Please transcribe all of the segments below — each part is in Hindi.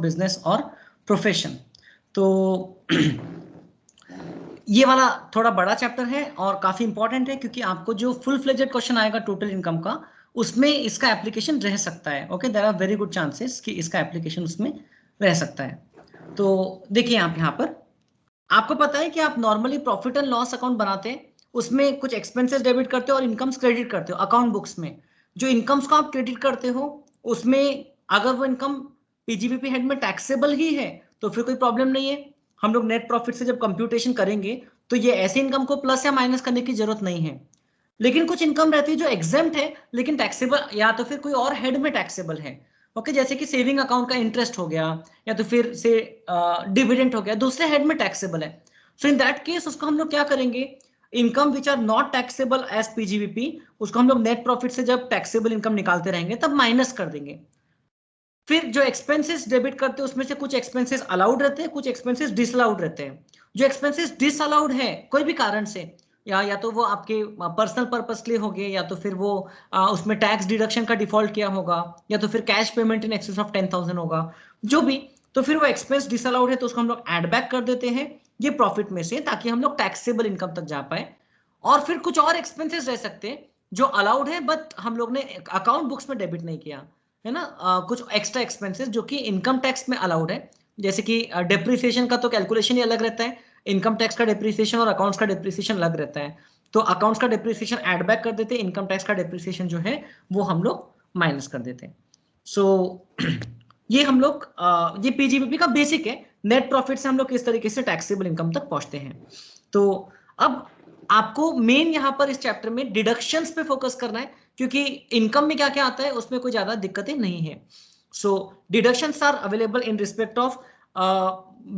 बिजनेस और प्रोफेशन। तो ये वाला थोड़ा बड़ा चैप्टर है और काफी इंपॉर्टेंट है, क्योंकि आपको जो फुल फ्लेजेड क्वेश्चन आएगा टोटल इनकम का, उसमें इसका एप्लीकेशन रह सकता है। Okay, there are very good chances कि इसका एप्लीकेशन उसमें रह सकता है। तो देखिए आप यहाँ पर, आपको पता है कि आप normally profit and loss account बनाते हैं, उसमें कुछ एक्सपेंसेस डेबिट करते हो और इनकम्स क्रेडिट करते हो अकाउंट बुक्स में। जो इनकम्स को आप क्रेडिट करते हो उसमें अगर वो इनकम पीजीबीपी हेड में टैक्सेबल ही है तो फिर कोई प्रॉब्लम नहीं है। हम लोग नेट प्रॉफिट से जब कंप्यूटेशन करेंगे तो ये ऐसे इनकम को प्लस या माइनस करने की जरूरत नहीं है। लेकिन कुछ इनकम रहती है जो एग्जेम्प्ट है लेकिन टैक्सेबल, या तो फिर कोई और हेड में टैक्सेबल है। ओके, जैसे कि सेविंग अकाउंट का इंटरेस्ट हो गया, या तो फिर से डिविडेंड हो गया, दूसरे हेड में टैक्सेबल है। सो इन दैट केस उसको हम लोग क्या करेंगे, income which are not taxable as PGBP, उसको हम लोग नेट प्रॉफिट से जब टैक्सेबल इनकम निकालते रहेंगे तब माइनस कर देंगे। फिर जो एक्सपेंसेस डेबिट करते हैं उसमें से कुछ एक्सपेंसेस अलाउड रहते हैं, कुछ एक्सपेंसेस डिसअलाउड रहते हैं। जो एक्सपेंसेस डिसअलाउड है कोई भी कारण से, या तो वो आपके पर्सनल पर्पस के लिए हो गए, या तो फिर वो उसमें टैक्स डिडक्शन का डिफॉल्ट किया होगा, या तो फिर cash payment in excess of 10,000 होगा, जो भी, तो फिर वो एक्सपेंस डिसअलाउड है तो उसको हम लोग एड बैक कर देते हैं ये प्रॉफिट में से, ताकि हम लोग टैक्सेबल इनकम तक जा पाए। और फिर कुछ और एक्सपेंसेस रह सकते हैं जो अलाउड है बट हम लोग ने अकाउंट बुक्स में डेबिट नहीं किया है ना, कुछ एक्स्ट्रा एक्सपेंसेस जो कि इनकम टैक्स में अलाउड है। जैसे कि डेप्रिसिएशन का तो कैलकुलेशन ही अलग रहता है, इनकम टैक्स का डेप्रिसिएशन और अकाउंट्स का डेप्रिसिएशन अलग रहता है। तो अकाउंट्स का डेप्रिसिएशन ऐड बैक कर देते हैं, इनकम टैक्स का डेप्रिसिएशन जो है वो हम लोग माइनस कर देते हैं। सो ये हम लोग ये पीजीबीपी का बेसिक है, नेट प्रॉफिट से हम लोग किस तरीके से टैक्सेबल इनकम तक पहुंचते हैं। तो अब आपको मेन यहाँ पर इस चैप्टर में डिडक्शंस पे फोकस करना है, क्योंकि इनकम में क्या क्या आता है उसमें कोई ज्यादा दिक्कतें नहीं है। So deductions are available in respect of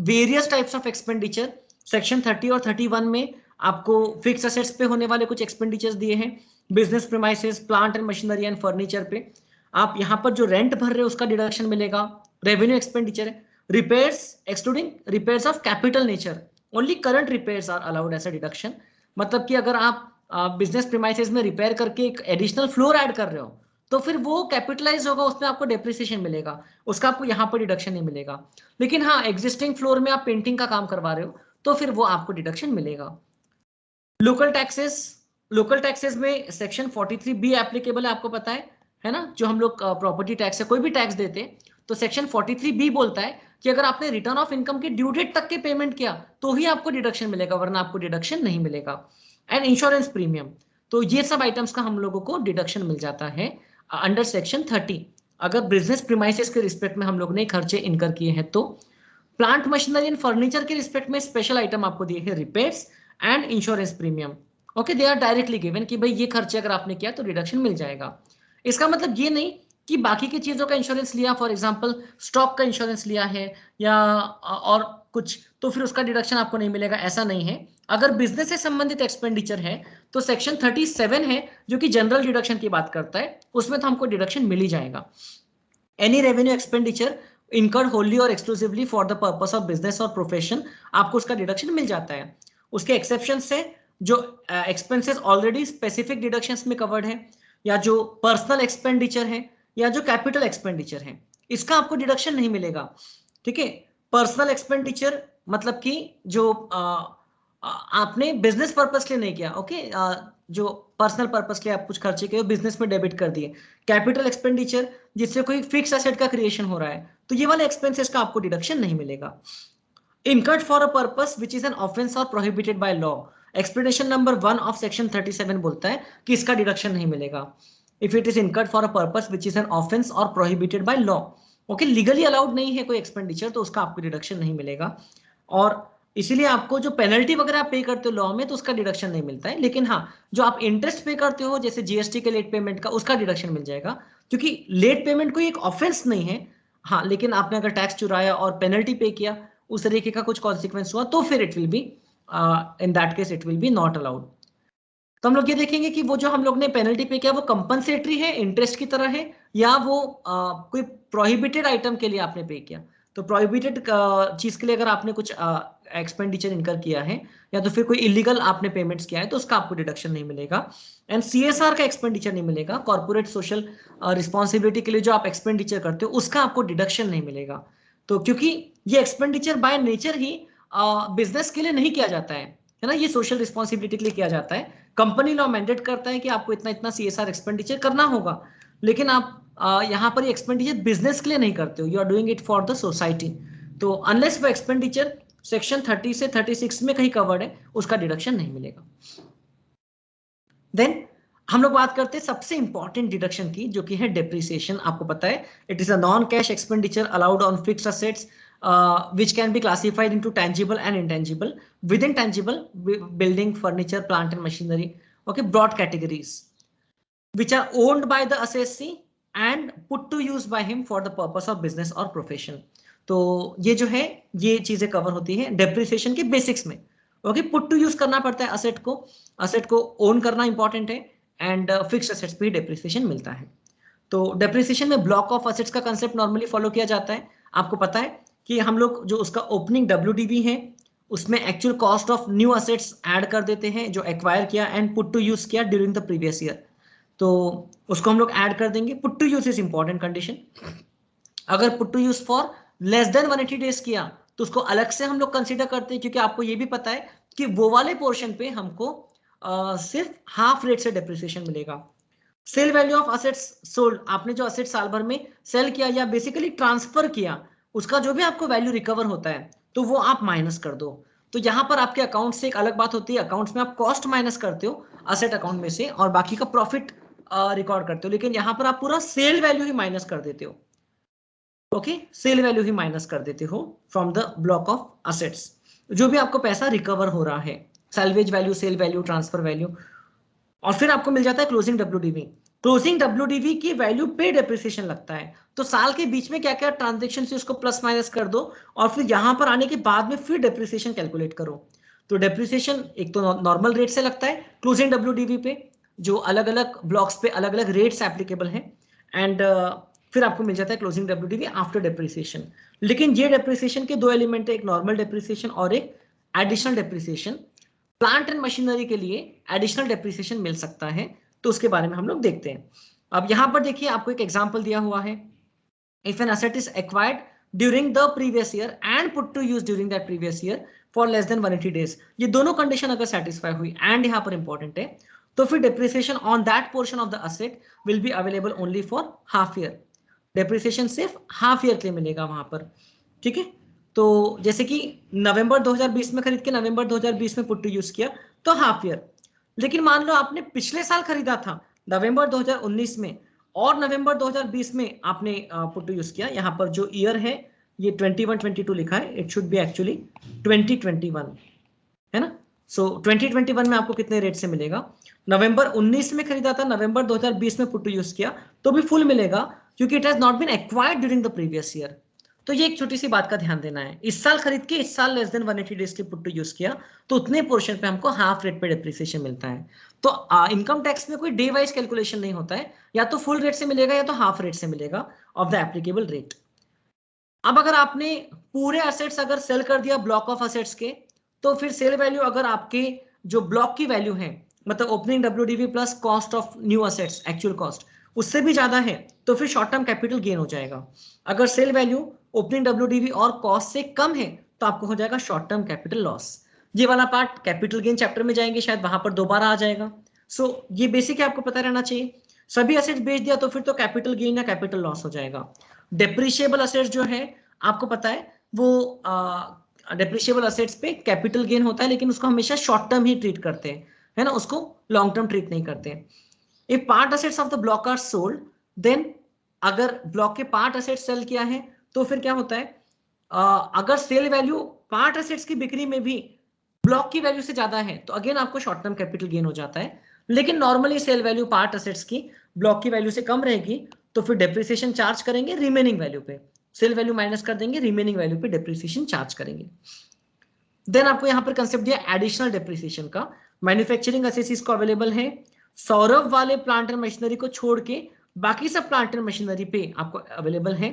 various types of expenditure. Section 30 और 31 में आपको फिक्स असेट्स पे होने वाले कुछ एक्सपेंडिचर्स दिए हैं, business premises, plant and machinery and furniture पे आप यहाँ पर जो रेंट भर रहे हो उसका डिडक्शन मिलेगा। रेवेन्यू एक्सपेंडिचर है, repairs excluding repairs of capital nature, only current repairs are allowed as a deduction. मतलब कि अगर आप बिजनेस प्रीमाइसेस में रिपेयर करके एक एडिशनल फ्लोर ऐड कर रहे हो तो फिर वो कैपिटलाइज होगा, उसमें आपको डेप्रिसिएशन मिलेगा, उसका आपको यहाँ पर डिडक्शन नहीं मिलेगा। लेकिन हाँ, एग्जिस्टिंग फ्लोर में आप पेंटिंग का काम करवा रहे हो तो फिर वो आपको डिडक्शन मिलेगा। लोकल टैक्सेस, लोकल टैक्सेस में सेक्शन 43B एप्लीकेबल है, आपको पता है ना, जो हम लोग प्रॉपर्टी टैक्स है कोई भी टैक्स देते हैं तो सेक्शन 43B बोलता है कि अगर आपने रिटर्न ऑफ इनकम के ड्यू डेट तक के पेमेंट किया तो ही आपको डिडक्शन मिलेगा, वरना आपको डिडक्शन नहीं मिलेगा। एंड इंश्योरेंस प्रीमियम, तो ये सब आइटम्स का हम लोगों को डिडक्शन मिल जाता है अंडर सेक्शन 30, अगर बिजनेस प्रीमाइसेस के रिस्पेक्ट में हम लोग ने खर्चे इनकर किए हैं तो। प्लांट मशीनरी एंड फर्नीचर के रिस्पेक्ट में स्पेशल आइटम आपको दिए हैं, repairs and insurance premium. Okay, they are directly given कि भाई ये खर्चे अगर आपने किया तो रिडक्शन मिल जाएगा। इसका मतलब ये नहीं कि बाकी की चीजों का इंश्योरेंस लिया, फॉर एग्जांपल स्टॉक का इंश्योरेंस लिया है या और कुछ, तो फिर उसका डिडक्शन आपको नहीं मिलेगा, ऐसा नहीं है। अगर बिजनेस से संबंधित एक्सपेंडिचर है तो सेक्शन 37 है जो कि जनरल डिडक्शन की बात करता है, उसमें तो हमको डिडक्शन मिल ही जाएगा। Any revenue expenditure incurred wholly और exclusively for the purpose of business और प्रोफेशन, आपको उसका डिडक्शन मिल जाता है। उसके एक्सेप्शन से जो एक्सपेंसेस ऑलरेडी स्पेसिफिक डिडक्शंस में कवर्ड है, या जो पर्सनल एक्सपेंडिचर है, या जो कैपिटल एक्सपेंडिचर है, इसका आपको डिडक्शन नहीं मिलेगा। ठीक है, पर्सनल एक्सपेंडिचर मतलब कि जो आपने बिजनेस पर्पस के लिए नहीं किया, ओके, जो पर्सनल पर्पस के लिए आप कुछ खर्चे किए बिजनेस में डेबिट कर दिए। कैपिटल एक्सपेंडिचर जिससे कोई फिक्स एसेट का क्रिएशन हो रहा है तो ये वाले एक्सपेंसेस का आपको डिडक्शन नहीं मिलेगा। Incurred for a purpose which is an offence और prohibited by law, explanation number 1 of section 37 बोलता है कि इसका डिडक्शन नहीं मिलेगा। If it is incurred for a purpose which is an offence और prohibited by law, okay, legally allowed नहीं है कोई एक्सपेंडिचर तो उसका आपको डिडक्शन नहीं मिलेगा। और इसीलिए आपको जो पेनल्टी वगैरह आप पे करते हो लॉ में तो उसका डिडक्शन नहीं मिलता है। लेकिन हाँ, जो आप इंटरेस्ट पे करते हो जैसे जीएसटी के लेट पेमेंट का, उसका डिडक्शन मिल जाएगा, क्योंकि लेट पेमेंट कोई एक ऑफेंस नहीं है। हाँ, लेकिन आपने अगर टैक्स चुराया और पेनल्टी पे किया, उस तरीके का कुछ कॉन्सिक्वेंस हुआ तो फिर it will B, in that case it will B not allowed. तो हम लोग ये देखेंगे कि वो जो हम लोग ने पेनल्टी पे किया वो कंपनसेटरी है, इंटरेस्ट की तरह है, या वो कोई प्रोहिबिटेड आइटम के लिए आपने पे किया। तो प्रोहिबिटेड चीज के लिए अगर आपने कुछ एक्सपेंडिचर इनकर किया है, या तो फिर कोई इलीगल आपने पेमेंट्स किया है तो उसका आपको डिडक्शन नहीं मिलेगा। एंड सीएसआर का एक्सपेंडिचर नहीं मिलेगा, कॉर्पोरेट सोशल रिस्पॉन्सिबिलिटी के लिए जो आप एक्सपेंडिचर करते हो उसका आपको डिडक्शन नहीं मिलेगा। तो क्योंकि ये expenditure by nature he business के लिए नहीं किया जाता है ना, ये सोशल रिस्पॉन्सिबिलिटी के लिए किया जाता है। कंपनी लॉ मैंडेट करता है कि आपको इतना इतना CSR एक्सपेंडिचर करना होगा, लेकिन आप यहाँ पर एक्सपेंडिचर बिजनेस के लिए नहीं करते हो, you are doing it for the society. तो अनलेस वो एक्सपेंडिचर सेक्शन 30 से 36 में कहीं कवर्ड है, उसका डिडक्शन नहीं मिलेगा। देन हम लोग बात करते हैं सबसे इंपॉर्टेंट डिडक्शन की, जो कि है डेप्रिसिएशन। आपको पता है it is a non cash expenditure allowed on fixed assets which can be classified into tangible and intangible. Within tangible, building, furniture, plant and machinery, okay, broad categories which are owned by the assessee and put to use by him for the purpose of business or profession. तो ये जो है ये चीजें कवर होती है डेप्रिसिएशन के बेसिक्स में। ओके, पुट टू यूज करना पड़ता है असेट को ओन करना इंपॉर्टेंट है, एंड फिक्स्ड असेट्स पे डेप्रिसिएशन मिलता है। तो डेप्रिसिएशन में ब्लॉक ऑफ असेट्स का कंसेप्ट नॉर्मली फॉलो किया जाता है। आपको पता है कि हम लोग जो उसका ओपनिंग WDV है उसमें actual cost of new assets add कर देते हैं जो एक्वायर किया एंड पुट टू यूज किया ड्यूरिंग द प्रीवियस ईयर, तो उसको हम लोग ऐड कर देंगे। Put to use is important condition. अगर put to use for less than 180 days किया तो उसको अलग से हम लोग कंसीडर करते हैं, क्योंकि आपको ये भी पता है कि वो वाले पोर्शन पे हमको सिर्फ हाफ रेट से डेप्रिसिएशन मिलेगा। Sale value of assets sold, आपने जो असेट साल भर में सेल किया या बेसिकली ट्रांसफर किया, उसका जो भी आपको वैल्यू रिकवर होता है तो वो आप माइनस कर दो। तो यहाँ पर आपके अकाउंट से एक अलग बात होती है, अकाउंट्स में आप कॉस्ट माइनस करते हो असेट अकाउंट में से और बाकी का प्रॉफिट रिकॉर्ड करते हो, लेकिन यहाँ पर आप पूरा सेल वैल्यू ही माइनस कर देते हो। ओके, सेल वैल्यू ही माइनस कर देते हो from the block of assets, जो भी आपको पैसा रिकवर हो रहा है, salvage value, sale value, transfer value, और फिर आपको मिल जाता है क्लोजिंग WDV। क्लोजिंग WDV की वैल्यू पे डेप्रिसिएशन लगता है। तो साल के बीच में क्या क्या ट्रांजेक्शन से उसको प्लस माइनस कर दो और फिर यहां पर आने के बाद में फिर डेप्रिसिएशन कैलकुलेट करो। तो डेप्रिसिएशन एक तो नॉर्मल रेट से लगता है क्लोजिंग WDV पे, जो अलग अलग ब्लॉक्स पे अलग अलग रेट्स एप्लीकेबल है, एंड फिर आपको मिल जाता है क्लोजिंग WDV आफ्टर डेप्रिसिएशन। लेकिन ये डेप्रिसिएशन के दो एलिमेंट है, एक नॉर्मल डेप्रिसिएशन और एक additional depreciation. Plant and machinery के लिए एडिशनल डेप्रिसिएशन मिल सकता है, तो उसके बारे में हम लोग देखते हैं। अब यहां पर देखिए आपको एक एग्जांपल दिया हुआ है, if an asset is acquired during the previous year and put to use during that previous year for less than 180 days, ये दोनों कंडीशन अगर सेटिस्फाई हुई एंड यहां पर इंपॉर्टेंट है, तो फिर depreciation on that portion of the asset will be available only for half year. Depreciation सिर्फ हाफ ईयर के लिए मिलेगा वहां पर, ठीक है। तो जैसे कि नवंबर 2020 में खरीद के नवंबर 2020 में पुट टू यूज किया तो हाफ ईयर, लेकिन मान लो आपने पिछले साल खरीदा था नवंबर 2019 में और नवंबर 2020 में आपने पुट टू यूज किया, यहाँ पर जो ईयर है ये 21-22 लिखा है, इट शुड बी एक्चुअली 2021 है ना। सो 2021 में आपको कितने रेट से मिलेगा, नवंबर 19 में खरीदा था, नवंबर 2020 में पुट टू यूज किया तो भी फुल मिलेगा, क्योंकि it has not been acquired during the previous year. तो ये एक छोटी सी बात का ध्यान देना है, इस साल खरीद के इस साल लेस देन 180 डेज के पुट टू यूज किया तो उतने पोर्शन पे हमको हाफ रेट पे डेप्रिसिएशन मिलता है। तो इनकम टैक्स में कोई डे वाइज कैलकुलेशन नहीं होता है, या तो फुल रेट से मिलेगा या तो हाफ रेट से मिलेगा ऑफ द एप्लीकेबल रेट। अब अगर आपने पूरे असेट्स अगर सेल कर दिया ब्लॉक ऑफ असेट्स के, तो फिर सेल वैल्यू अगर आपके जो ब्लॉक की वैल्यू है, मतलब opening WDV plus cost of new assets actual cost, उससे भी ज्यादा है तो फिर शॉर्ट टर्म कैपिटल गेन हो जाएगा। अगर सेल वैल्यू ओपनिंग WDV और कॉस्ट से कम है तो आपको हो जाएगा शॉर्ट टर्म कैपिटल लॉस। ये वाला पार्ट कैपिटल गेन चैप्टर में जाएंगे, शायद वहां पर दोबारा आ जाएगा। सो ये बेसिक है, आपको पता रहना चाहिए। सभी असेट्स बेच दिया तो फिर तो कैपिटल गेन या कैपिटल लॉस हो जाएगा। डेप्रिशिएबल असेट्स जो है आपको पता है वो डेप्रिशिएबल असेट्स पे कैपिटल गेन होता है, लेकिन उसको हमेशा शॉर्ट टर्म ही ट्रीट करते हैं, है ना, उसको लॉन्ग टर्म ट्रीट नहीं करते हैं। If part assets of the block are sold, then अगर ब्लॉक के पार्ट असेट्स सेल किया है तो फिर क्या होता है, अगर सेल वैल्यू पार्ट असेट्स की बिक्री में भी ब्लॉक की वैल्यू से ज्यादा है तो अगेन आपको शॉर्ट टर्म कैपिटल गेन हो जाता है। लेकिन normally sale value part assets की ब्लॉक की वैल्यू से कम रहेगी तो फिर डेप्रिसिएशन चार्ज करेंगे रिमेनिंग वैल्यू पे, सेल वैल्यू माइनस कर देंगे, रिमेनिंग वैल्यू पे डेप्रिसिएशन चार्ज करेंगे। देन आपको यहां पर कंसेप्ट दिया एडिशनल डेप्रिसिएशन का। मैन्युफैक्चरिंग असेट्स को अवेलेबल है, सौरभ वाले प्लांट एंड मशीनरी को छोड़ के बाकी सब प्लांट एंड मशीनरी पे आपको अवेलेबल है।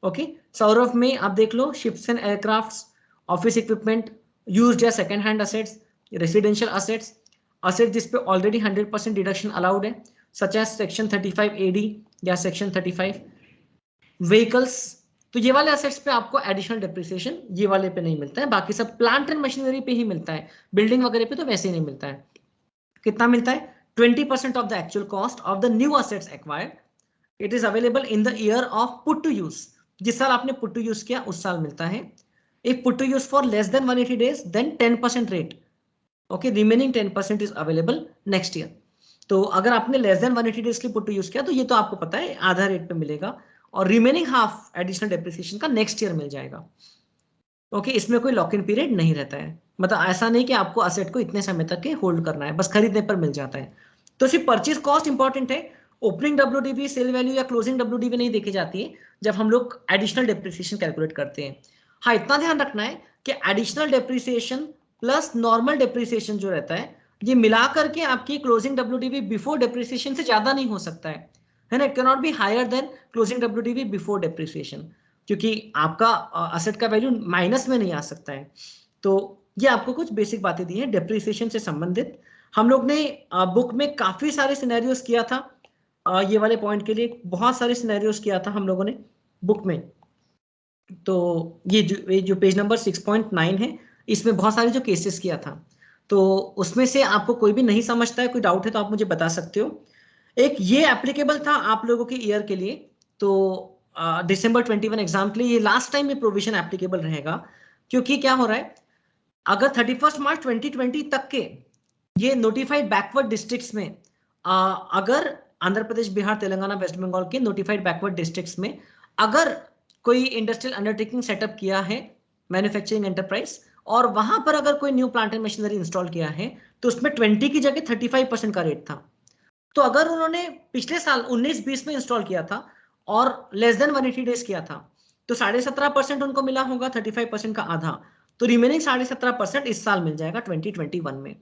ओके, सौरभ में आप देख लो ships and aircrafts, office equipment, used या second hand assets, residential assets, asset जिस पे ऑलरेडी 100% डिडक्शन अलाउड है सच एज सेक्शन 35 AD या सेक्शन 35, व्हीकल्स, तो ये वाले असेट्स पे आपको एडिशनल डेप्रिसिएशन ये वाले पे नहीं मिलता है, बाकी सब प्लांट एंड मशीनरी पे ही मिलता है, बिल्डिंग वगैरह पे तो वैसे ही नहीं मिलता है। कितना मिलता है? 20% of the actual cost of the new assets acquired, it is available in the year of put to use, जिस साल आपने पुट टू यूज किया उस साल मिलता है। If put to use for less than 180 days then 10% rate, okay, remaining 10% is available next year. तो अगर आपने लेस देन 180 डेज के पुट टू यूज किया तो ये तो आपको पता है आधा रेट पे मिलेगा, और रिमेनिंग हाफ एडिशनल डेप्रिसिएशन का नेक्स्ट ईयर मिल जाएगा। ओके, इसमें कोई लॉक इन पीरियड नहीं रहता है, मतलब ऐसा नहीं कि आपको असेट को इतने समय तक के होल्ड करना है, बस खरीदने पर मिल जाता है। तो सिर्फ परचेज कॉस्ट इंपॉर्टेंट है, ओपनिंग डब्ल्यूडीवी, सेल वैल्यू या क्लोजिंग डब्ल्यूडीवी नहीं देखी जाती है जब हम लोग एडिशनल डेप्रिसिएशन कैलकुलेट करते हैं। हाँ, इतना ध्यान रखना है कि additional depreciation plus normal depreciation जो रहता है ये मिला करके आपकी क्लोजिंग डब्ल्यूडीवी बिफोर डेप्रिसिएशन से ज्यादा नहीं हो सकता है ना, can not be higher than closing WDV before depreciation, क्योंकि आपका असेट का वैल्यू माइनस में नहीं आ सकता है। तो ये आपको कुछ बेसिक बातें दी हैं डेप्रिसिएशन से संबंधित। हम लोग ने बुक में काफी सारे सिनेरियोस किया था, ये वाले पॉइंट के लिए बहुत सारे सिनेरियोस किया था हम लोगों ने बुक में। तो ये जो पेज नंबर 6.9 है इसमें बहुत सारे जो केसेस किया था, तो उसमें से आपको कोई भी नहीं समझता है, कोई डाउट है तो आप मुझे बता सकते हो। एक ये एप्लीकेबल था आप लोगों के ईयर के लिए, तो दिसंबर 21 एग्जाम के लिए ये लास्ट टाइम ये प्रोविजन एप्लीकेबल रहेगा, क्योंकि क्या हो रहा है, अगर 31 मार्च 2020 तक के ये नोटिफाइड बैकवर्ड डिस्ट्रिक्ट्स में अगर आंध्र प्रदेश, बिहार, तेलंगाना, वेस्ट बंगाल के नोटिफाइड बैकवर्ड डिस्ट्रिक्ट्स में अगर कोई इंडस्ट्रियल अंडरटेकिंग सेटअप किया है, मैन्युफैक्चरिंग एंटरप्राइज, और वहां पर अगर कोई new plant and machinery install किया है तो उसमें 20 की जगह 35% का रेट था। तो अगर उन्होंने पिछले साल 19-20 में इंस्टॉल किया था और लेस देन 180 डेज किया था तो 17.5% उनको मिला होगा, 35% का आधा, तो रिमेनिंग 17.5% इस साल मिल जाएगा 2021 में।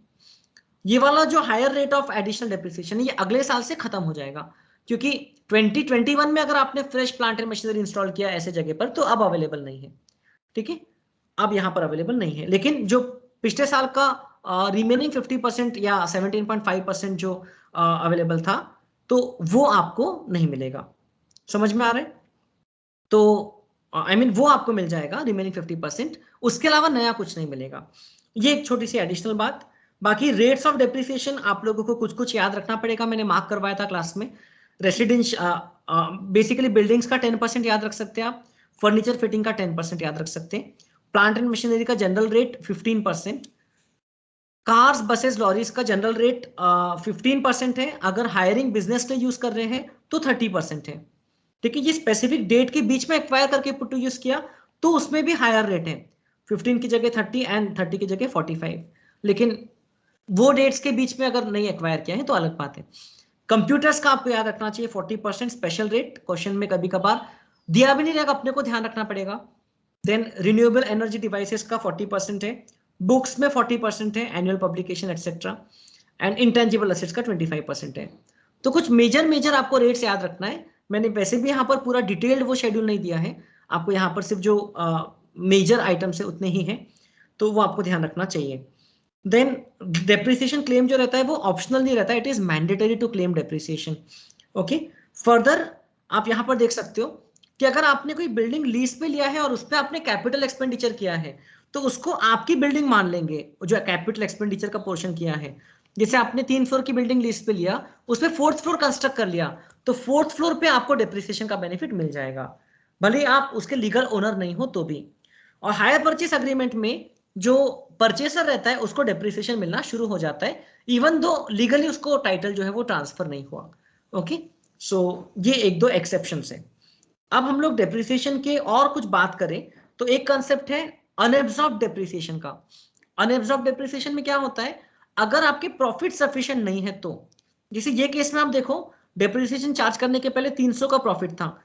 ये वाला जो higher rate of additional depreciation है ये अगले साल से खत्म हो जाएगा, क्योंकि 2021 में अगर आपने fresh plant and machinery install किया ऐसे जगह पर तो अब अवेलेबल नहीं है, ठीक है, अब यहां पर अवेलेबल नहीं है। लेकिन जो पिछले साल का रिमेनिंग 50% या 17.5% जो अवेलेबल था तो वो आपको नहीं मिलेगा, समझ में आ रहा है? तो आई मीन वो आपको मिल जाएगा रिमेनिंग 50%, उसके अलावा नया कुछ नहीं मिलेगा। ये एक छोटी सी एडिशनल बात। बाकी रेट्स ऑफ डेप्रिसिएशन आप लोगों को कुछ कुछ याद रखना पड़ेगा, मैंने मार्क करवाया था क्लास में। रेसिडेंस बेसिकली बिल्डिंग्स का 10% याद रख सकते हैं आप, फर्नीचर फिटिंग का 10% याद रख सकते हैं, प्लांट एंड मशीनरी का general rate 15%, cars, buses, lorries का जनरल रेट 15% है, अगर हायरिंग बिजनेस के यूज कर रहे हैं तो 30% है, ठीक है। ये स्पेसिफिक डेट के बीच में एक्वायर करके पुट टू यूज किया तो उसमें भी हायर रेट है, 15 की जगह 30 एंड 30 की जगह 45, लेकिन वो डेट्स के बीच में अगर नहीं एक्वायर किया है तो अलग बात है। कंप्यूटर्स का आपको याद रखना चाहिए 40% स्पेशल रेट, क्वेश्चन में कभी कभार दिया भी नहीं रहेगा, अपने को ध्यान रखना पड़ेगा। देन रिन्यूएबल एनर्जी डिवाइसेस का 40% है, बुक्स में 40% है, annual publication etcetera, and intangible assets का 25% है। तो कुछ मेजर आपको रेट्स याद रखना है। मैंने वैसे भी यहाँ पर पूरा डिटेल्ड वो शेड्यूल नहीं दिया है आपको, यहाँ पर सिर्फ जो मेजर आइटम्स है उतने ही हैं, तो वो आपको ध्यान रखना चाहिए। देन डेप्रिसिएशन क्लेम जो रहता है वो ऑप्शनल नहीं रहता, it is mandatory to claim depreciation, okay. Further आप यहाँ पर देख सकते हो कि अगर आपने कोई बिल्डिंग लीज पे लिया है और उस पर आपने कैपिटल एक्सपेंडिचर किया है तो उसको आपकी बिल्डिंग मान लेंगे, जो कैपिटल एक्सपेंडिचर का पोर्शन किया है। जैसे आपने 3 फ्लोर की बिल्डिंग लीज पे लिया, उसमें 4th फ्लोर कंस्ट्रक्ट कर लिया, तो 4th फ्लोर पे आपको डेप्रिसिएशन का बेनिफिट मिल जाएगा, भले आप उसके लीगल ओनर नहीं हो तो भी। और हायर परचेस अग्रीमेंट में जो परचेसर रहता है उसको डेप्रिसिएशन मिलना शुरू हो जाता है, इवन दो लीगली उसको टाइटल जो है वो ट्रांसफर नहीं हुआ, ओके। सो ये एक दो एक्सेप्शन है। अब हम लोग डेप्रिसिएशन के और कुछ बात करें तो एक कंसेप्ट है अनएब्सॉर्ब डेप्रिसिएशन का। अनएब्सॉर्ब डेप्रिसिएशन में क्या होता है, अगर आपके प्रॉफिट सफिशिएंट नहीं है तो, जैसे ये केस में आप देखो डेप्रिसिएशन चार्ज करने के पहले 300 का प्रॉफिट था,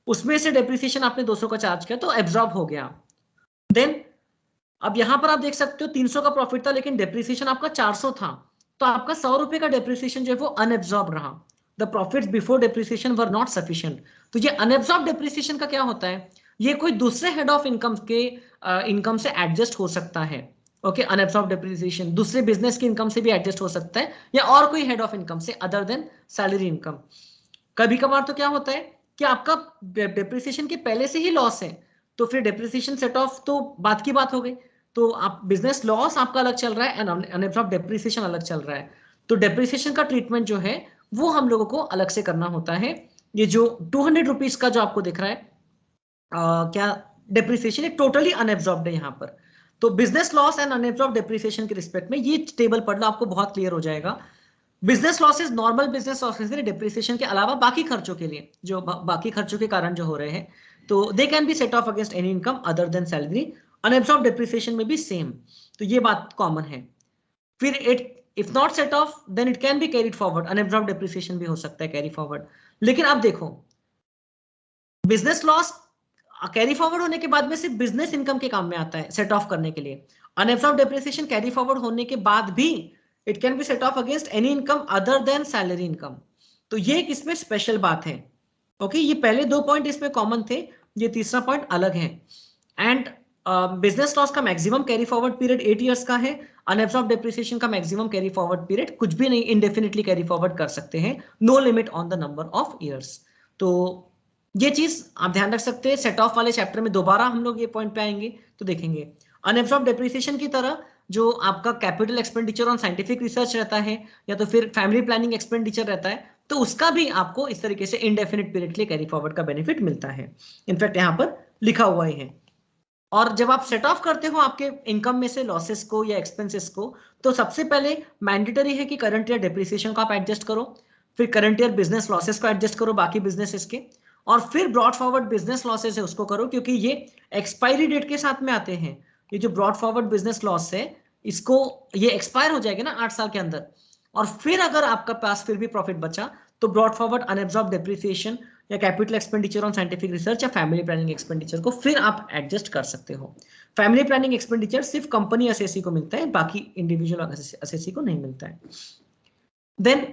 उसमें से डेप्रिसिएशन आपने 200 का चार्ज किया तो एब्सॉर्ब हो गया। देन अब यहां पर आप देख सकते हो 300 का प्रॉफिट था लेकिन डेप्रिसिएशन आपका 400 था, तो आपका 100 रुपए का डेप्रिसिएशन जो है वो अनएब्सॉर्ब रहा, the profits before depreciation were not sufficient. तो ये अनएब्सॉर्ब डेप्रिसिएशन का क्या होता है, ये कोई दूसरे हेड ऑफ इनकम के इनकम से एडजस्ट हो सकता है, ओके। अनएब्सॉर्ब डेप्रिसिएशन दूसरे बिजनेस की इनकम से भी एडजस्ट हो सकता है या और कोई हेड ऑफ इनकम से अदर देन सैलरी इनकम। कभी कभार तो क्या होता है कि आपका डेप्रिसिएशन के पहले से ही लॉस है, तो फिर डेप्रिसिएशन सेट ऑफ तो बात की बात हो गई। तो आप बिजनेस लॉस आपका अलग चल रहा है एंड अनएब्सॉर्ब्ड डेप्रिसिएशन अलग चल रहा है। तो डेप्रिसिएशन का ट्रीटमेंट जो है वो हम लोगों को अलग से करना होता है। ये जो 200 रुपीज का जो आपको दिख रहा है क्या डेप्रिसिएशन, एक टोटली अनएब्सॉर्ब्ड है यहाँ पर। तो business loss and unabsorbed depreciation के रिस्पेक्ट में ये टेबल पढ़ लो, आपको बहुत क्लियर हो जाएगा। Business losses normal business losses है डेप्रिसिएशन के अलावा बाकी खर्चों के लिए, जो बाकी खर्चों के कारण जो हो रहे हैं, तो they can be set off against any income other than salary. Unabsorbed depreciation में भी सेम, तो ये बात कॉमन है। फिर it if not set off then it can be carried forward, unabsorbed depreciation भी हो सकता है कैरी फॉरवर्ड। लेकिन अब देखो, बिजनेस लॉस कैरी फॉरवर्ड होने के बाद में सिर्फ बिजनेस इनकम के काम में आता है सेट ऑफ करने के लिए। अनएब्सॉर्ब्ड डेप्रिसिएशन कैरी फॉरवर्ड होने के बाद भी it can be set off against any income other than salary income. तो ये एक इसमें स्पेशल बात है। ओके, ये पहले 2 पॉइंट इसमें कॉमन थे, ये तीसरा पॉइंट अलग है। एंड बिजनेस लॉस का maximum carry forward period 8 years का है। अनएब्सॉर्ब्ड डेप्रिसिएशन का मैक्सिमम कैरी फॉरवर्ड पीरियड कुछ भी नहीं, इंडेफिनिटली कैरी फॉरवर्ड कर सकते हैं, no limit on the number of years. तो ये चीज आप ध्यान रख सकते हैं। सेट ऑफ वाले चैप्टर में दोबारा हम लोग ये पॉइंट पे आएंगे तो देखेंगे। अनएब्सॉर्ब्ड डेप्रिसिएशन की तरह जो आपका capital expenditure on scientific research रहता है या तो फिर फैमिली प्लानिंग एक्सपेंडिचर रहता है, तो उसका भी आपको इस तरीके से इनडेफिनिट पीरियड के लिए कैरी फॉरवर्ड का बेनिफिट मिलता है। इनफैक्ट यहाँ पर लिखा हुआ ही है। और जब आप सेट ऑफ करते हो आपके इनकम में से लॉसेस को या एक्सपेंसेस को, तो सबसे पहले मैंडेटरी है कि करंट ईयर डेप्रिसिएशन को आप एडजस्ट करो, फिर करंट ईयर बिजनेस लॉसेस को एडजस्ट करो बाकी बिजनेसेस के, और फिर ब्रॉड फॉरवर्ड बिजनेस लॉसेस है उसको करो, क्योंकि ये एक्सपायरी डेट के साथ में आते हैं। ये जो ब्रॉड फॉरवर्ड बिजनेस लॉस है, इसको ये एक्सपायर हो जाएगा ना 8 साल के अंदर, और फिर अगर आपका पास फिर भी प्रॉफिट बचा तो ब्रॉड फॉरवर्ड अनएब्सॉर्ब्ड डेप्रिसिएशन या capital expenditure on scientific research या फैमिली प्लानिंग एक्सपेंडिचर को फिर आप एडजस्ट कर सकते हो। फैमिली प्लानिंग एक्सपेंडिचर सिर्फ कंपनी असेसी को मिलता है, बाकी इंडिविजुअल असेसी को नहीं मिलता है। देन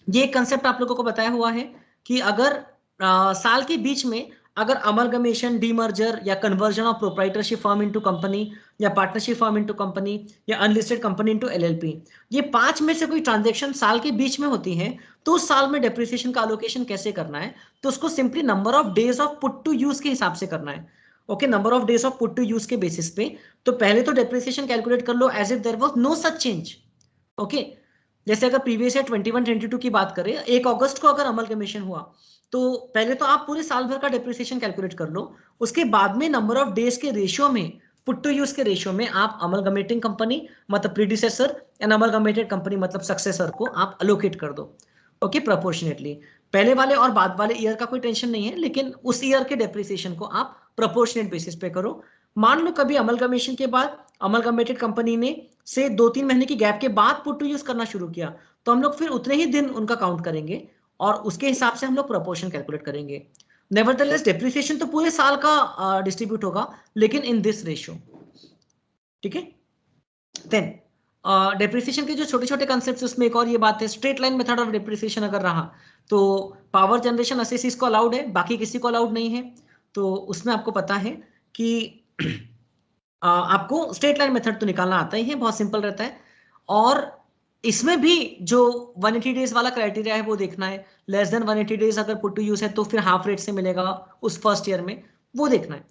ये कंसेप्ट आप लोगों को बताया हुआ है कि अगर साल के बीच में अगर अमलगमेशन, डीमर्जर या conversion of proprietorship firm into company या पार्टनरशिप फर्म इनटू कंपनी या अनलिस्टेड कंपनी इनटू एलएलपी, ये 5 में से कोई ट्रांजैक्शन साल के बीच में होती है, तो उस साल में डेप्रिसिएशन का एलोकेशन कैसे करना है, तो उसको simply number of days of put to use के हिसाब से करना है। Okay, number of days of put to use के बेसिस पे। तो पहले तो डेप्रिसिएशन कैलकुलेट कर लो as if there was no such change. Okay, जैसे अगर प्रीवियस ईयर 21-22 की बात करें, 1 अगस्त को अगर अमलगमेशन हुआ, तो पहले तो आप पूरे साल भर का डेप्रिसिएशन कैलकुलेट कर लो, उसके बाद में नंबर ऑफ डेज के रेशियो में, पुट टू यूज के रेशियो में आप अमलगमेटिंग कंपनी मतलब प्रीडिसेसर एंड अमलगमेटेड कंपनी मतलब सक्सेसर को आप अलोकेट कर दो। Okay, proportionately. पहले वाले और बाद वाले ईयर का कोई टेंशन नहीं है, लेकिन उस ईयर के डेप्रिसिएशन को आप प्रोपोर्शनेट बेसिस पे करो। मान लो कभी अमलगमेशन के बाद अमलगमेटेड कंपनी ने से 2-3 महीने की गैप के बाद पुट टू यूज करना शुरू किया, तो हम लोग फिर उतने ही दिन उनका काउंट करेंगे और उसके हिसाब से हम लोग प्रोपोर्शन कैलकुलेट करेंगे। नेवरदलेस डेप्रिसिएशन तो पूरे साल का डिस्ट्रीब्यूट होगा, लेकिन इन दिस रेशियो। ठीक है। देन डेप्रिसिएशन के जो छोटे छोटे कॉन्सेप्ट्स, उसमें एक और ये बात है, straight line method of depreciation अगर रहा तो पावर जनरेशन असेसीज को अलाउड है, बाकी किसी को अलाउड नहीं है। तो उसमें आपको पता है कि आपको स्ट्रेट लाइन मेथड तो निकालना आता ही है, बहुत सिंपल रहता है। और इसमें भी जो 180 डेज वाला क्राइटेरिया है वो देखना है। लेस देन 180 डेज अगर पुट टू यूज है तो फिर हाफ रेट से मिलेगा उस फर्स्ट ईयर में, वो देखना है।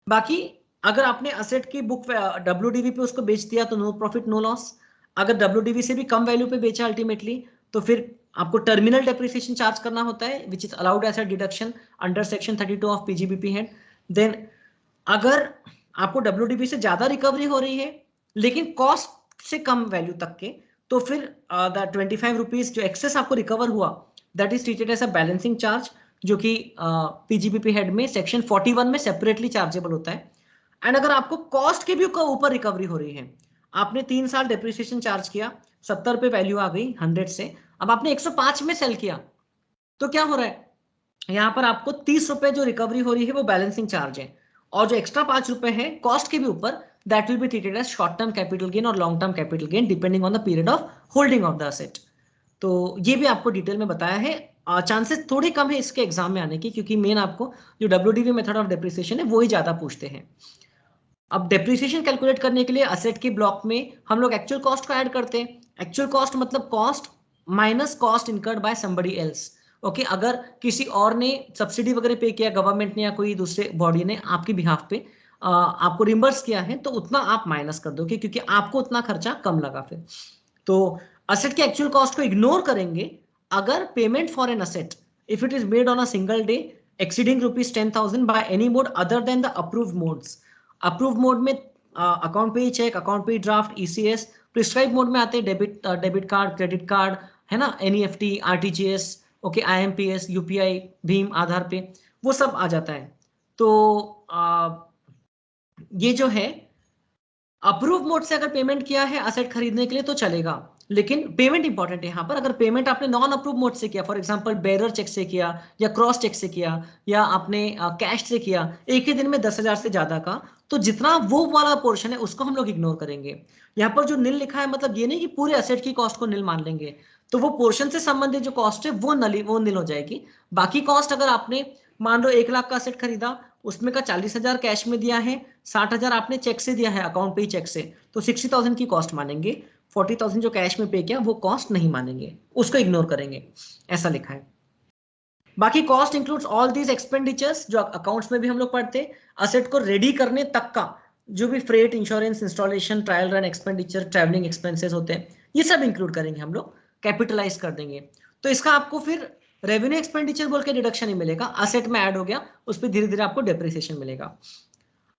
बाकी अगर आपने असेट की बुक WDV पे उसको बेच दिया तो नो प्रॉफिट नो लॉस। अगर WDV से भी कम वैल्यू पे बेचा अल्टीमेटली, तो फिर आपको टर्मिनल डेप्रिसिएशन चार्ज करना होता है, which is allowed as a deduction under section 32 of PGBP head. Then अगर आपको WDV से ज्यादा रिकवरी हो रही है लेकिन कॉस्ट से कम वैल्यू तक के, तो फिर द 25 रुपीज जो एक्सेस आपको रिकवर हुआ, that is treated as a balancing charge, जो कि PGBP हेड में सेक्शन 41 में सेपरेटली चार्जेबल होता है। एंड अगर आपको कॉस्ट के भी ऊपर रिकवरी हो रही है, आपने 3 साल डेप्रिसिएशन चार्ज किया, 70 पे वैल्यू आ गई 100 से, अब आपने 105 में सेल किया, तो क्या हो रहा है, यहाँ पर आपको 30 रुपए जो रिकवरी हो रही है वो बैलेंसिंग चार्ज है, और जो एक्स्ट्रा 5 रुपए है कॉस्ट के भी ऊपर, that will be treated as short term capital gain और long term capital gain depending on the period of holding of the asset. तो ये भी आपको डिटेल में बताया है। चांसेस थोड़ी कम है इसके एग्जाम में आने की, क्योंकि मेन आपको जो WDV मेथड ऑफ डेप्रिसिएशन है वो ही ज्यादा पूछते हैं। अब डेप्रिसिएशन कैलकुलेट करने के लिए असेट के ब्लॉक में हम लोग एक्चुअल कॉस्ट को ऐड करते हैं। एक्चुअल कॉस्ट मतलब cost minus cost incurred by somebody else. Okay अगर किसी और ने सब्सिडी वगैरह पे किया, गवर्नमेंट ने या कोई दूसरे बॉडी ने आपकी बिहाफ पे आपको रिम्बर्स किया है, तो उतना आप माइनस कर दोगे क्योंकि आपको उतना खर्चा कम लगा फिर। तो असेट के एक्चुअल कॉस्ट को इग्नोर करेंगे अगर payment for an asset if it is made on a single day exceeding ₹10,000 by any mode other than the approved modes. Approved mode में अकाउंट पे चेक, अकाउंट पे ड्राफ्ट, ईसीएस। प्रिस्क्राइब मोड में आते हैं डेबिट कार्ड, क्रेडिट कार्ड, है ना, NEFT, RTGS, okay, IMPS, UPI, भीम, आधार पे, वो सब आ जाता है। तो ये जो है अप्रूव मोड से अगर पेमेंट किया है असेट खरीदने के लिए तो चलेगा, लेकिन पेमेंट इंपॉर्टेंट है यहाँ पर। अगर पेमेंट आपने नॉन अप्रूव मोड से किया, फॉर एग्जांपल बेरर चेक से किया या क्रॉस चेक से किया या आपने कैश से किया एक ही दिन में 10,000 से ज्यादा का, तो जितना वो वाला पोर्शन है उसको हम लोग इग्नोर करेंगे। यहाँ पर जो नील लिखा है मतलब ये नहीं कि पूरे असेट की कॉस्ट को नील मान लेंगे, तो वो पोर्शन से संबंधित जो कॉस्ट है वो नील हो जाएगी। बाकी कॉस्ट अगर आपने मान लो 1 लाख का असेट खरीदा, उसमें का 40,000 कैश में दिया है, 60,000 आपने चेक से दिया है, अकाउंट पे ही चेक से, तो 60,000 की कॉस्ट मानेंगे। 40,000 जो कैश में पे किया वो कॉस्ट नहीं मानेंगे, उसको इग्नोर करेंगे, ऐसा लिखा है। बाकी cost includes all these expenditures जो अकाउंट्स में भी हम लोग पढ़ते, असेट को रेडी करने तक का जो भी freight, insurance, installation, trial run expenditure, travelling expenses होते हैं, ये सब इंक्लूड करेंगे हम लोग, कैपिटलाइज कर देंगे। तो इसका आपको फिर रेवेन्यू एक्सपेंडिचर बोल के डिडक्शन ही मिलेगा, असेट में ऐड हो गया, उस पर धीरे धीरे आपको डेप्रिसिएशन मिलेगा।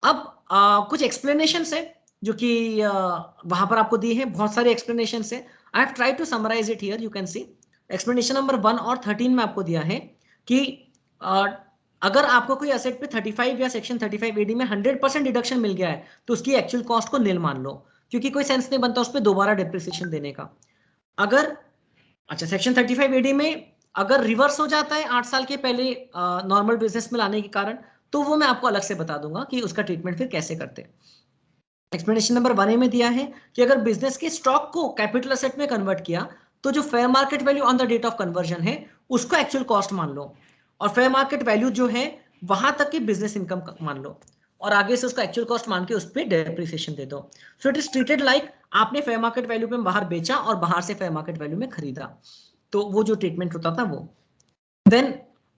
अब कुछ एक्सप्लेनेशन है जो कि वहां पर आपको दी है, बहुत सारे एक्सप्लेनेशन है। I have tried to summarise it here, you can see explanation number 1 और 13 में आपको दिया है कि अगर आपको कोई असेट पे 35 या सेक्शन 35 एडी में 100% डिडक्शन मिल गया है तो उसकी एक्चुअल कॉस्ट को नील मान लो, क्योंकि कोई सेंस नहीं बनता उस पर दोबारा डेप्रिसिएशन देने का। अगर अच्छा सेक्शन 35 एडी में अगर रिवर्स हो जाता है 8 साल के पहले नॉर्मल बिजनेस में लाने के कारण, तो वो मैं आपको अलग से बता दूंगा कि उसका ट्रीटमेंट फिर कैसे करते हैं। एक्सप्लेनेशन नंबर 1 में दिया है कि अगर बिजनेस के स्टॉक को कैपिटल असेट में कन्वर्ट किया तो जो fair market value on the date of conversion है उसको एक्चुअल कॉस्ट मान लो, और फेयर मार्केट वैल्यू जो है वहां तक की बिजनेस इनकम मान लो, और आगे से उसको एक्चुअल कॉस्ट मान के उस पर डेप्रिसिएशन दे दो। So it is treated like आपने फेयर मार्केट वैल्यू पे बाहर बेचा और बाहर से फेयर मार्केट वैल्यू में खरीदा, तो वो जो ट्रीटमेंट होता था वो। देन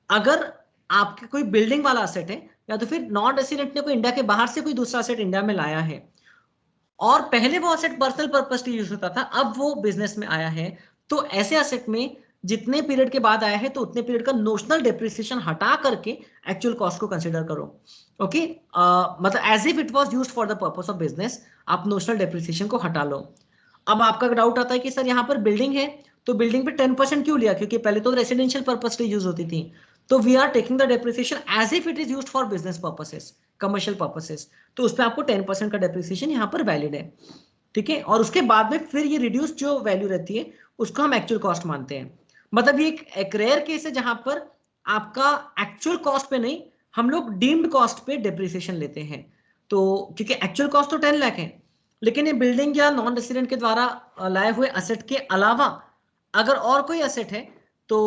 अगर आपके कोई बिल्डिंग वाला असेट है या तो फिर नॉन रेसिडेंट ने कोई इंडिया के बाहर से कोई दूसरा असेट इंडिया में लाया है और पहले वो असेट पर्सनल पर्पस के यूज होता था, अब वो बिजनेस में आया है, तो ऐसे असेट में जितने पीरियड के बाद आया है तो उतने पीरियड का नोशनल डेप्रिसिएशन हटा करके एक्चुअल कॉस्ट को कंसीडर करो। ओके मतलब as if it was used for the purpose of business, आप नोशनल डेप्रिसिएशन को हटा लो। अब आपका डाउट आता है कि सर यहाँ पर बिल्डिंग है तो बिल्डिंग पे 10% क्यों लिया, क्योंकि पहले तो रेसिडेंशियल पर्पस के यूज होती थी, तो we are taking the depreciation as if it is used for business purposes, commercial purposes, तो उस पर आपको 10% का डेप्रिसिएशन यहाँ पर वैलिड है, ठीक है। और उसके बाद में फिर ये रिड्यूस जो वैल्यू रहती है उसको हम एक्चुअल कॉस्ट मानते हैं। मतलब ये एक रेयर केस है जहां पर आपका एक्चुअल कॉस्ट पे नहीं, हम लोग डीम्ड कॉस्ट पे डेप्रिसिएशन लेते हैं, तो क्योंकि एक्चुअल कॉस्ट तो 10 लाख है, लेकिन ये बिल्डिंग या नॉन रेसिडेंट के द्वारा लाए हुए असेट के अलावा अगर और कोई असेट है तो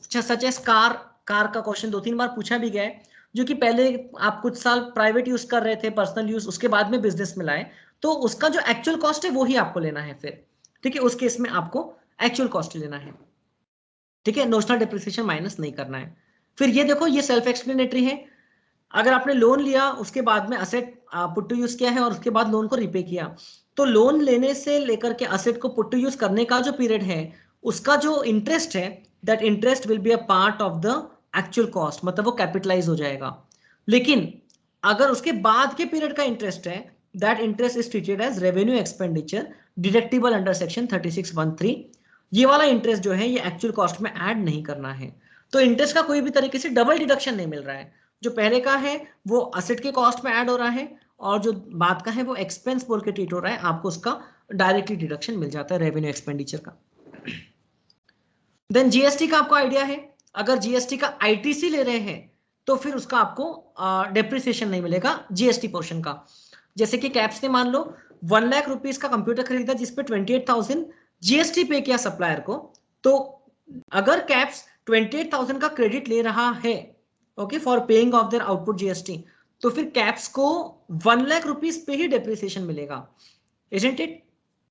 सच एस कार, कार का क्वेश्चन 2-3 बार पूछा भी गया है, जो कि पहले आप कुछ साल प्राइवेट यूज कर रहे थे, पर्सनल यूज, उसके बाद में बिजनेस में लाए, तो उसका जो एक्चुअल कॉस्ट है वो ही आपको लेना है फिर, ठीक है। उस केस में आपको एक्चुअल कॉस्ट लेना है, ठीक है, नोशनल डेप्रिसिएशन माइनस नहीं करना है। फिर ये देखो ये सेल्फ एक्सप्लेनेटरी है, अगर आपने लोन लिया उसके बाद में असेट पुट टू यूज किया है और उसके बाद लोन को रिपे किया, तो लोन लेने से लेकर के असेट को पुट टू यूज करने का जो पीरियड है उसका जो इंटरेस्ट है, that interest will be a part of the actual cost, मतलब वो कैपिटलाइज हो जाएगा। लेकिन अगर उसके बाद के पीरियड का इंटरेस्ट है, that interest is treated as revenue expenditure deductible under section 36(1)(3). ये वाला इंटरेस्ट जो है ये एक्चुअल कॉस्ट में ऐड नहीं करना है, तो इंटरेस्ट का कोई भी तरीके से डबल डिडक्शन नहीं मिल रहा है, जो पहले का है वो असेट के कॉस्ट में ऐड हो रहा है और जो बाद का है वो एक्सपेंस बोल के ट्रीट हो रहा है, आपको उसका डायरेक्टली डिडक्शन मिल जाता है रेवेन्यू एक्सपेंडिचर का। देन जीएसटी का आपको आइडिया है, अगर जीएसटी का आईटीसी ले रहे हैं तो फिर उसका आपको डेप्रिसिएशन नहीं मिलेगा जीएसटी पोर्शन का। जैसे कि कैप्स ने मान लो 1 लाख रुपीस का कंप्यूटर खरीदा जिसपे 28,000 जीएसटी पे किया सप्लायर को, तो अगर कैप्स 28,000 का क्रेडिट ले रहा है okay for paying of their output GST, तो फिर कैप्स को 1 लाख रुपीस पे ही डेप्रिसिएशन मिलेगा, इजंट इट?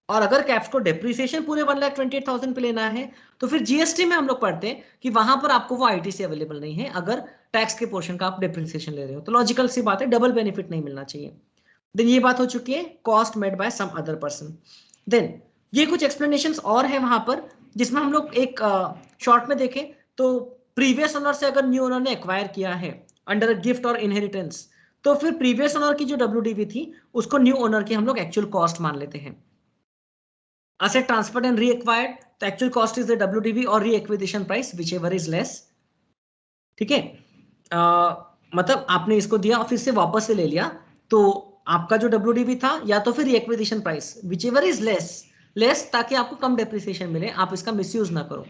और अगर कैप्स को डेप्रिसिएशन पूरे 1,28,000 पे लेना है तो फिर जीएसटी में हम लोग पढ़ते हैं कि वहां पर आपको वो आईटीसी अवेलेबल नहीं है अगर टैक्स के पोर्शन का आप डेप्रिसिएशन ले रहे हो, तो लॉजिकल सी बात है, डबल बेनिफिट नहीं मिलना चाहिए। देन ये बात हो चुकी है cost made by some other person. Then ये कुछ एक्सप्लेनेशंस और है वहां पर जिसमें हम लोग एक शॉर्ट में देखें तो प्रीवियस ओनर से अगर न्यू ओनर ने एक्वायर किया है अंडर अ गिफ्ट और इनहेरिटेंस, तो फिर प्रीवियस ओनर की जो डब्ल्यूडीवी थी उसको न्यू ओनर की हम लोग एक्चुअल कॉस्ट मान लेते हैं। asset transferred and reacquired, the actual cost is the WDV or reacquisition price, whichever is less। ठीक है, मतलब आपने इसको दिया और फिर से वापस से ले लिया तो आपका जो WDV था या तो फिर reacquisition price, whichever is less ताकि आपको कम डेप्रिसिएशन मिले, आप इसका मिसयूज ना करो।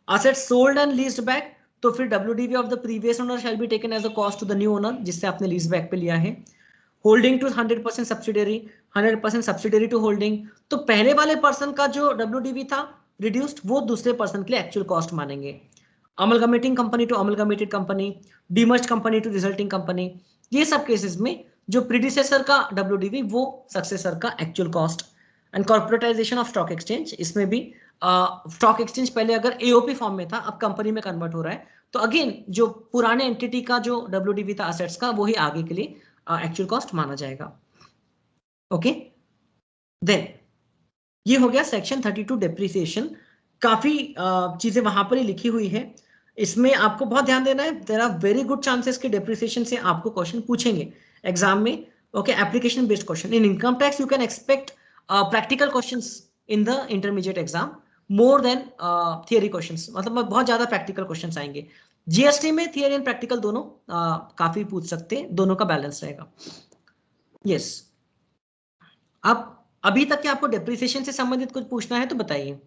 assets sold and leased back, तो फिर WDV of the previous owner shall be taken as a cost to the new owner जिससे आपने लीज बैक पे लिया है। Holding to 100% subsidiary, 100% subsidiary to holding, तो पहले वाले पर्सन का जो WDV था रिड्यूस्ड वो दूसरे पर्सन के लिए एक्चुअल कॉस्ट मानेंगे। Amalgamating company to amalgamated company, demerged company to resulting company, ये सब केसेस में जो प्रीडिसेसर का WDV वो सक्सेसर का actual cost. And corporatisation of stock exchange, इसमें भी स्टॉक एक्सचेंज पहले अगर एओपी फॉर्म में था अब कंपनी में कन्वर्ट हो रहा है, तो अगेन जो पुराने एंटिटी का जो WDV था असेट्स का वही आगे के लिए एक्चुअल कॉस्ट माना जाएगा। ओके, देन ये हो गया सेक्शन 32 डेप्रिसिएशन। काफी चीजें वहां पर ही लिखी हुई है, इसमें आपको बहुत ध्यान देना है। There are very good chances कि डेप्रिसिएशन से आपको क्वेश्चन पूछेंगे एग्जाम में। Okay, application based question in income tax you can expect practical questions in the intermediate exam more than theory questions, मतलब बहुत ज्यादा प्रैक्टिकल क्वेश्चंस आएंगे। जीएसटी में थियरी एंड प्रैक्टिकल दोनों काफी पूछ सकते हैं, दोनों का बैलेंस रहेगा। यस, अब अभी तक के आपको डेप्रिसिएशन से संबंधित कुछ पूछना है तो बताइए।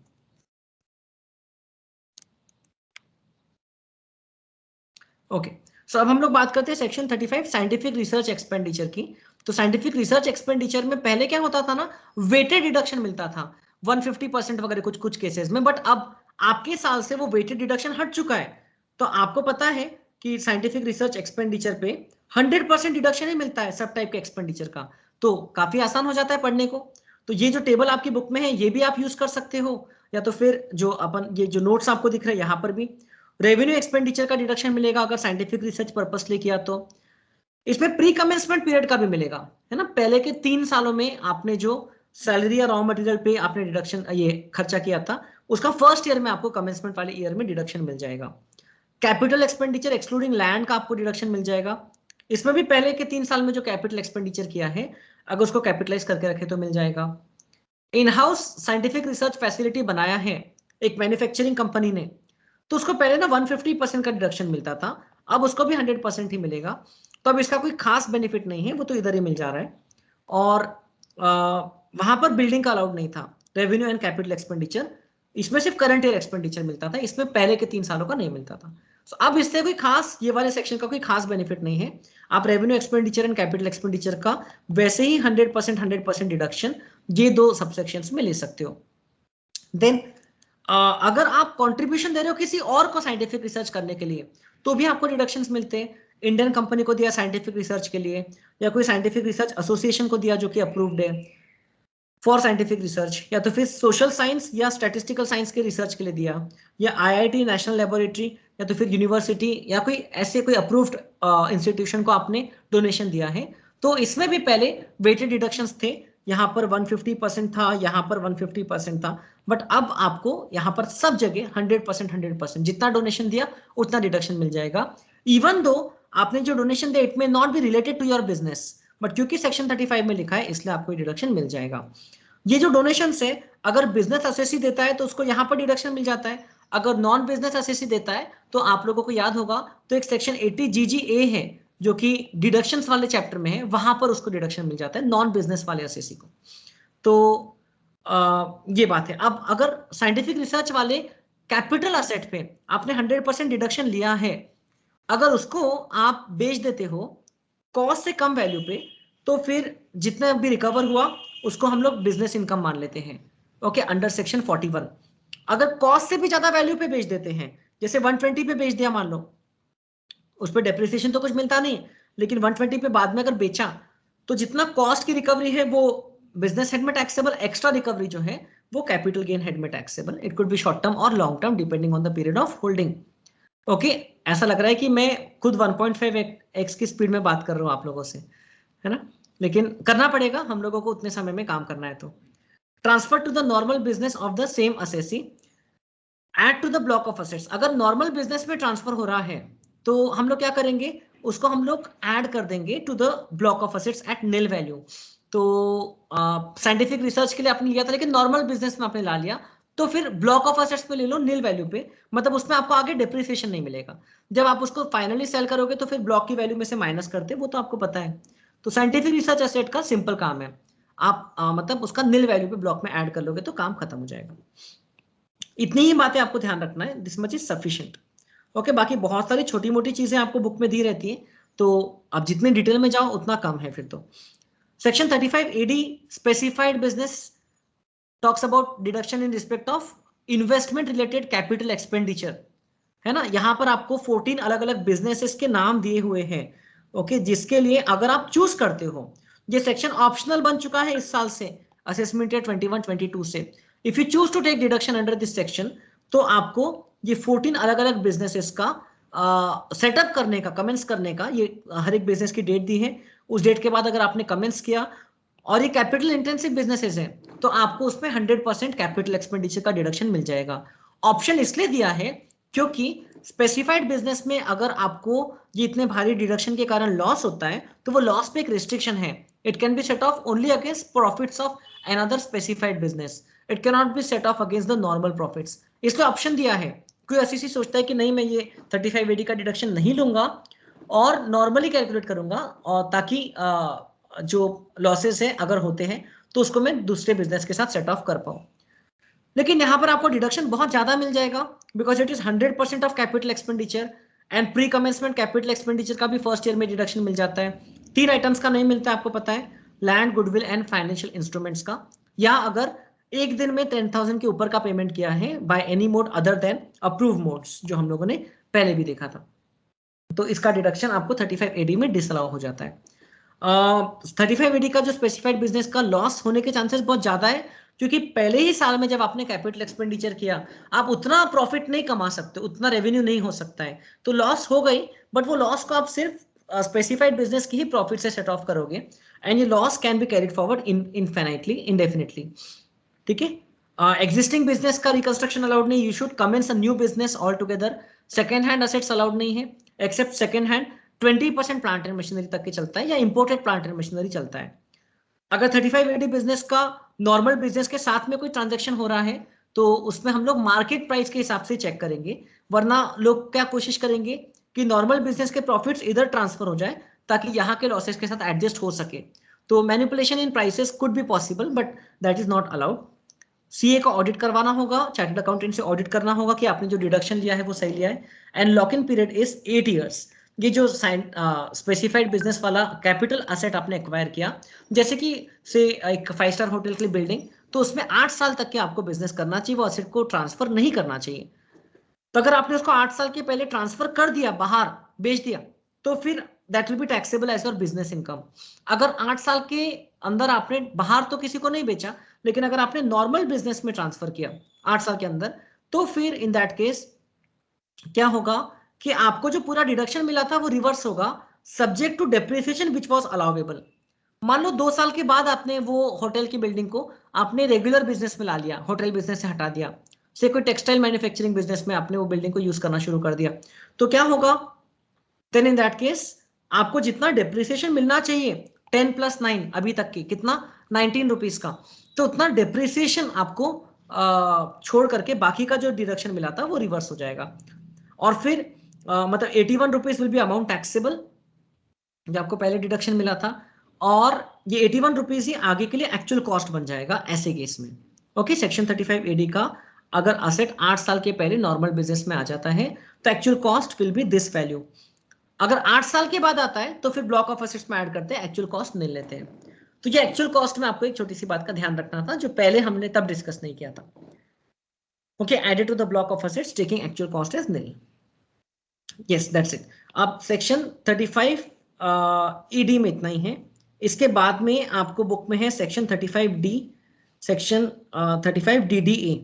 ओके, सो अब हम लोग बात करते हैं सेक्शन 35 साइंटिफिक रिसर्च एक्सपेंडिचर की। तो साइंटिफिक रिसर्च एक्सपेंडिचर में पहले क्या होता था ना, वेटेड डिडक्शन मिलता था 150% वगैरह कुछ कुछ केसेस में, बट अब आपके साल से वो वेटेड डिडक्शन हट चुका है। तो आपको पता है कि साइंटिफिक रिसर्च एक्सपेंडिचर पे 100% डिडक्शन ही मिलता है सब टाइप के एक्सपेंडिचर का, तो काफी आसान हो जाता है पढ़ने को। तो ये जो टेबल आपकी बुक में है ये भी आप यूज कर सकते हो, या तो फिर जो अपन ये जो नोट्स आपको दिख रहे हैं यहाँ पर भी रेवेन्यू एक्सपेंडिचर का डिडक्शन मिलेगा अगर साइंटिफिक रिसर्च पर्पस लिए किया तो। इसमें प्री कमेंसमेंट पीरियड का भी मिलेगा, है ना, पहले के 3 सालों में आपने जो सैलरी या रॉ मटेरियल पे आपने डिडक्शन ये खर्चा किया था उसका फर्स्ट ईयर में आपको कमेंसमेंट वाले ईयर में डिडक्शन मिल जाएगा। कैपिटल एक्सपेंडिचर एक्सक्लूडिंग लैंड का आपको डिडक्शन मिल जाएगा, इसमें भी पहले के 3 साल में जो कैपिटल एक्सपेंडिचर किया है अगर उसको कैपिटलाइज करके रखे तो मिल जाएगा। In house scientific research facility बनाया है एक मैन्युफैक्चरिंग कंपनी ने, तो उसको पहले ना 150% का डिडक्शन मिलता था, अब उसको भी 100% ही मिलेगा। तो अब इसका कोई खास बेनिफिट नहीं है, वो तो इधर ही मिल जा रहा है। और वहां पर बिल्डिंग का अलाउड नहीं था, रेवेन्यू एंड कैपिटल एक्सपेंडिचर, इसमें सिर्फ करंट ईयर एक्सपेंडिचर मिलता था, इसमें पहले के 3 सालों का नहीं मिलता था। तो अब इससे कोई खास ये वाले सेक्शन का कोई खास बेनिफिट नहीं है, आप revenue expenditure and capital expenditure का वैसे ही 100% डिडक्शन ये दो सबसेक्शंस में ले सकते हो। देन अगर आप कंट्रीब्यूशन दे रहे हो किसी और को साइंटिफिक रिसर्च करने के लिए तो भी आपको डिडक्शंस मिलते हैं। इंडियन कंपनी को दिया साइंटिफिक रिसर्च के लिए, या कोई साइंटिफिक रिसर्च एसोसिएशन को दिया जो कि अप्रूव्ड है फॉर साइंटिफिक रिसर्च, या तो फिर सोशल साइंस या स्टैटिस्टिकल साइंस के रिसर्च के लिए दिया, या आईआईटी नेशनल लेबोरेटरी, या तो फिर यूनिवर्सिटी या कोई ऐसे कोई अप्रूव्ड इंस्टीट्यूशन को आपने डोनेशन दिया है, तो इसमें भी पहले वेटेड डिडक्शंस थे, यहाँ पर 150% था, यहाँ पर 150% था, बट अब आपको यहाँ पर सब जगह 100% जितना डोनेशन दिया उतना डिडक्शन मिल जाएगा। इवन दो आपने जो डोनेशन दिया it may not be related to your business, but क्योंकि सेक्शन 35 में लिखा है इसलिए आपको डिडक्शन मिल जाएगा। ये जो डोनेशन से अगर बिजनेस असेसी देता है तो उसको यहाँ पर डिडक्शन मिल जाता है, अगर नॉन बिजनेस असेसी देता है तो आप लोगों को याद होगा तो एक सेक्शन 80 GGA है जो कि डिडक्शंस वाले चैप्टर में है, वहां पर उसको डिडक्शन मिल जाता है नॉन बिजनेस वाले असेसी को। तो ये बात है। अब अगर साइंटिफिक रिसर्च वाले कैपिटल असेट पे आपने 100% डिडक्शन लिया है, अगर उसको आप बेच देते हो कॉस्ट से कम वैल्यू पे, तो फिर जितना भी रिकवर हुआ उसको हम लोग बिजनेस इनकम मान लेते हैं। Okay, under section 41। अगर कॉस्ट से भी ज्यादा वैल्यू पे बेच देते हैं, जैसे 120 पे बेच दिया मान लो, उस पर डेप्रिसिएशन तो कुछ मिलता नहीं, लेकिन 120 पे बाद में अगर बेचा तो जितना कॉस्ट की रिकवरी है वो बिजनेस हेड में टैक्सेबल, एक्स्ट्रा रिकवरी जो है वो कैपिटल गेन हेड में taxable. It could be short term और long term depending on the period of holding. Okay, ऐसा लग रहा है कि मैं खुद 1.5x की स्पीड में बात कर रहा हूँ आप लोगों से, है ना, लेकिन करना पड़ेगा हम लोगों को, उतने समय में काम करना है। तो transfer to the normal business of the same assessee, add to the block of assets. अगर नॉर्मल बिजनेस में ट्रांसफर हो रहा है तो हम लोग क्या करेंगे, उसको हम लोग ऐड कर देंगे to the block of assets at nil value. तो साइंटिफिक रिसर्च के लिए आपने लिया था, लेकिन नॉर्मल बिजनेस में आपने ला लिया, तो फिर ब्लॉक ऑफ असेट्स पे ले लो निल वैल्यू पे, मतलब उसमें आपको आगे डिप्रिसिएशन नहीं मिलेगा। जब आप उसको फाइनली सेल करोगे तो फिर ब्लॉक की वैल्यू में से माइनस करते, वो तो आपको पता है। तो साइंटिफिक रिसर्च एसेट का सिंपल काम है, आप मतलब उसका निल वैल्यू पे ब्लॉक में ऐड कर लोगे तो काम खत्म हो जाएगा। इतनी ही बातें आपको ध्यान रखना है, this much is sufficient. Okay, बाकी बहुत सारी छोटी मोटी चीजें आपको बुक में दी रहती है, तो आप जितने डिटेल में जाओ उतना कम है फिर तो। Section 35 AD specified business talks about deduction in respect of investment related capital expenditure, है ना। यहाँ पर आपको 14 अलग अलग बिजनेसेस के नाम दिए हुए हैं। ओके, जिसके लिए अगर आप चूज करते हो, ये सेक्शन ऑप्शनल बन चुका है इस साल से, असेसमेंट ईयर 21-22 से। If you choose to take deduction under this section, तो आपको ये 14 अलग अलग बिजनेसेस का सेटअप करने का, कमेंट्स करने का, ये हर एक बिजनेस की डेट दी है, उस डेट के बाद अगर आपने कमेंट्स किया और ये कैपिटल इंटेंसिव बिजनेसेस हैं, तो आपको उसमें 100% कैपिटल एक्सपेंडिचर का डिडक्शन मिल जाएगा। ऑप्शन इसलिए दिया है क्योंकि स्पेसिफाइड बिजनेस में अगर आपको ये इतने भारी डिडक्शन के कारण लॉस होता है, तो वो लॉस पे एक रिस्ट्रिक्शन है, it can be set of only against profits of another specified business, it can not B set off against the normal profits. इसलिए ऑप्शन दिया है। कोई ऐसी सोचता है कि नहीं मैं ये 35 AD का डिडक्शन नहीं लूंगा और नॉर्मली कैलकुलेट करूंगा, और ताकि जो लॉसेस है अगर होते हैं तो उसको मैं दूसरे बिजनेस के साथ सेट ऑफ कर पाऊं। लेकिन यहाँ पर आपको डिडक्शन बहुत ज्यादा मिल जाएगा, because it is 100% of capital expenditure, and pre commencement capital expenditure का भी फर्स्ट ईयर में डिडक्शन मिल जाता है। 3 आइटम्स का नहीं मिलता है, आपको पता है, land, goodwill and financial instruments का, या अगर एक दिन में 10,000 के ऊपर का पेमेंट किया है bye any mode other then approve modes, जो हम लोगों ने पहले भी देखा था, तो इसका डिडक्शन आपको 35 AD में डिसअलाउ हो जाता है। 35 AD का जो स्पेसिफाइड बिजनेस का लॉस होने के चांसेस बहुत ज्यादा है, क्योंकि पहले ही साल में जब आपने कैपिटल एक्सपेंडिचर किया, आप उतना प्रॉफिट नहीं कमा सकते, उतना रेवेन्यू नहीं हो सकता है, तो लॉस हो गई, बट वो लॉस को आप सिर्फ स्पेसिफाइड बिजनेस की ही प्रॉफिट से सेट ऑफ करोगे, एंड ये loss can be carried forward infinitely, indefinitely. ठीक है, एग्जिस्टिंग बिजनेस का रिकंस्ट्रक्शन अलाउड नहीं, you should commence a new business all together. Second hand assets allowed नहीं है, except second hand 20% plant and machinery तक के चलता है, या इंपोर्टेड प्लांट एंड मशीनरी चलता है। अगर 35 AD बिजनेस का नॉर्मल बिजनेस के साथ में कोई ट्रांजेक्शन हो रहा है, तो उसमें हम लोग मार्केट प्राइस के हिसाब से चेक करेंगे, वरना लोग क्या कोशिश करेंगे कि नॉर्मल बिजनेस के प्रॉफिट्स इधर ट्रांसफर हो जाए ताकि यहाँ के लॉसेस के साथ एडजस्ट हो सके। तो manipulation in prices could be possible, but that is not allowed. CA का ऑडिट करवाना होगा, चार्टर्ड अकाउंटेंट से ऑडिट करना होगा कि आपने जो डिडक्शन लिया है वो सही लिया है, and lock in period is 8 years। ये जो स्पेसिफाइड बिजनेस वाला कैपिटल असेट आपने एक्वायर किया, जैसे कि से एक 5 स्टार होटल की बिल्डिंग, तो उसमें 8 साल तक के आपको बिजनेस करना चाहिए, वो असेट को ट्रांसफर नहीं करना चाहिए। तो अगर आपने उसको 8 साल के पहले ट्रांसफर कर दिया, बाहर बेच दिया, तो फिर that will be taxable as your business income. अगर 8 साल के अंदर आपने बाहर तो किसी को नहीं बेचा, लेकिन अगर आपने नॉर्मल बिजनेस में ट्रांसफर किया 8 साल के अंदर, तो फिर इन दैट केस क्या होगा कि आपको जो पूरा डिडक्शन मिला था वो रिवर्स होगा, subject to depreciation which was allowable. मान लो 2 साल के बाद आपने वो होटल की बिल्डिंग को आपने रेगुलर बिजनेस में ला लिया, होटल बिजनेस से हटा दिया, से कोई टेक्सटाइल मैन्युफैक्चरिंग बिजनेस में आपने वो बिल्डिंग को यूज करना शुरू कर दिया, तो क्या होगा, देन इन दैट केस आपको जितना डेप्रिसिएशन मिलना चाहिए 10 + 9 अभी तक की, कितना, 19 रुपीज का, तो उतना डेप्रिसिएशन आपको छोड़ करके बाकी का जो डिडक्शन मिला था वो रिवर्स हो जाएगा। और फिर मतलब 81 rupees will be amount taxable जो आपको पहले डिडक्शन मिला था, और ये 81 रुपीज ही आगे के लिए एक्चुअल कॉस्ट बन जाएगा ऐसे केस में। ओके, सेक्शन 35 AD का अगर असेट 8 साल के पहले नॉर्मल बिजनेस में आ जाता है, तो actual cost will be this value. अगर 8 साल के बाद आता है तो फिर ब्लॉक ऑफ असेट्स में ऐड करते हैं, एक्चुअल कॉस्ट नहीं लेते हैं। तो ये एक्चुअल कॉस्ट में आपको एक छोटी सी बात का ध्यान रखना था, जो पहले हमने तब डिस्कस नहीं किया था। Okay, added to the block of assets taking actual cost as nil. Yes, that's it. अब सेक्शन 35 ED में इतना ही है। इसके बाद में आपको बुक में है section 35D, section 35DDA।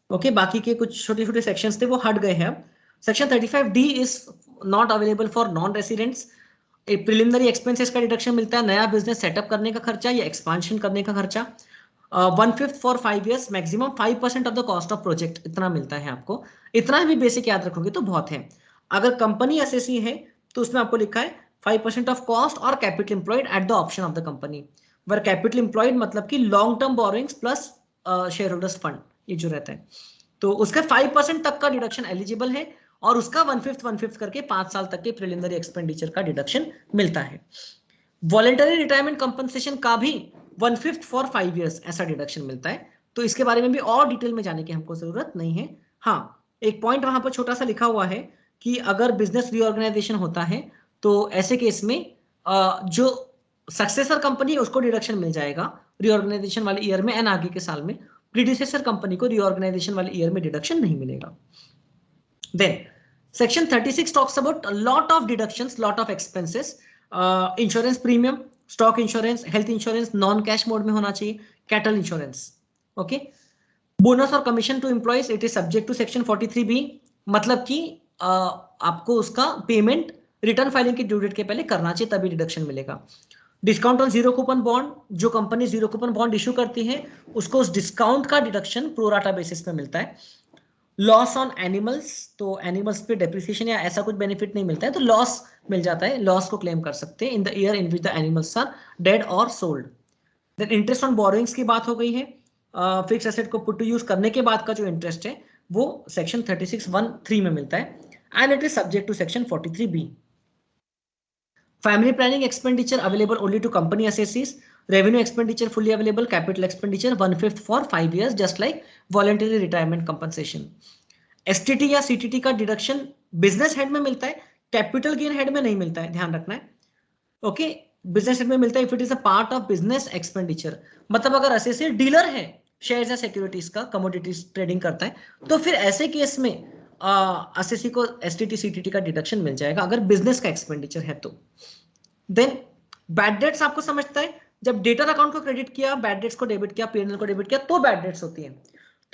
Okay, बाकी के कुछ छोटे छोटे सेक्शंस थे वो हट गए हैं अब। Section 35D is not available for non residents. Preliminary expenses का डिडक्शन मिलता है, नया बिजनेस सेटअप करने का खर्चा या एक्सपांशन करने का खर्चा। 1/5 for 5 years, maximum 5% of the cost of project, इतना मिलता है आपको। इतना भी बेसिक याद रखोगे तो बहुत है। अगर कंपनी एसएससी है तो उसमें आपको लिखा है 5% ऑफ कॉस्ट और capital employed at the option of the company. Were capital employed मतलब कि long term borrowings plus share holders fund, ये जो रहता है, तो उसका 5% तक का डिडक्शन एलिजिबल है, और उसका 1/5 करके 5 साल तक के प्रिलिमिनरी एक्सपेंडिचर का डिडक्शन मिलता है। वॉलेंटरी रिटायरमेंट कंपनसेशन का भी 1/5 फॉर 5 years ऐसा डिडक्शन मिलता है। तो इसके बारे में भी और डिटेल में जाने की हमको जरूरत नहीं है। हाँ, एक पॉइंट वहां पर छोटा सा लिखा हुआ है कि अगर बिजनेस रीऑर्गेनाइजेशन होता है तो ऐसे केस में जो सक्सेसर कंपनी है उसको डिडक्शन मिल जाएगा रीऑर्गेनाइजेशन वाले ईयर में, एंड आगे के साल में प्रीडिसेसर कंपनी को रीऑर्गेनाइजेशन वाले ईयर में डिडक्शन नहीं मिलेगा। Then section 36 talks about a lot of deductions, lot of expenses, insurance premium, stock insurance, health insurance, non cash mode में होना चाहिए, cattle insurance, okay, बोनस और commission to employees it is subject to section 43B, मतलब कि आपको उसका पेमेंट रिटर्न फाइलिंग की ड्यू डेट के पहले करना चाहिए, तभी डिडक्शन मिलेगा। Discount on zero coupon bond, जो company zero coupon bond issue करती है उसको उस डिस्काउंट का डिडक्शन प्रोराटा बेसिस पे मिलता है। लॉस ऑन एनिमल्स, तो एनिमल्स पे डेप्रिसिएशन या ऐसा कुछ बेनिफिट नहीं मिलता है, तो लॉस मिल जाता है, लॉस को क्लेम कर सकते हैं in the year in which the animals are dead और sold. Then interest on borrowings की बात हो गई है, फिक्स एसेट को पुट टू यूज करने के बाद का जो इंटरेस्ट है वो सेक्शन 36(1)(3) में मिलता है, and it is subject to section 43B। Family planning expenditure available only to company assessees, revenue expenditure fully available, capital expenditure 1/5 for 5 years just like voluntary retirement compensation. STT या सीटीटी का डिडक्शन बिजनेस हेड में मिलता है, कैपिटल गेन हेड में नहीं मिलता है, ध्यान रखना है। ओके, बिजनेस हेड में मिलता है if it is a part of business expenditure, मतलब अगर एसोसिएट डीलर है शेयर्स या सिक्योरिटीज का, कमोडिटीज ट्रेडिंग करता है, तो फिर ऐसे केस में एसएससी को एसटीटी सीटीटी का डिडक्शन मिल जाएगा अगर बिजनेस का एक्सपेंडिचर है तो। देन बैड डेट्स आपको समझता है, जब डेटर अकाउंट को क्रेडिट किया, बैड डेट्स को डेबिट किया, पीएनएल को डेबिट किया, तो बैड डेट्स होती है,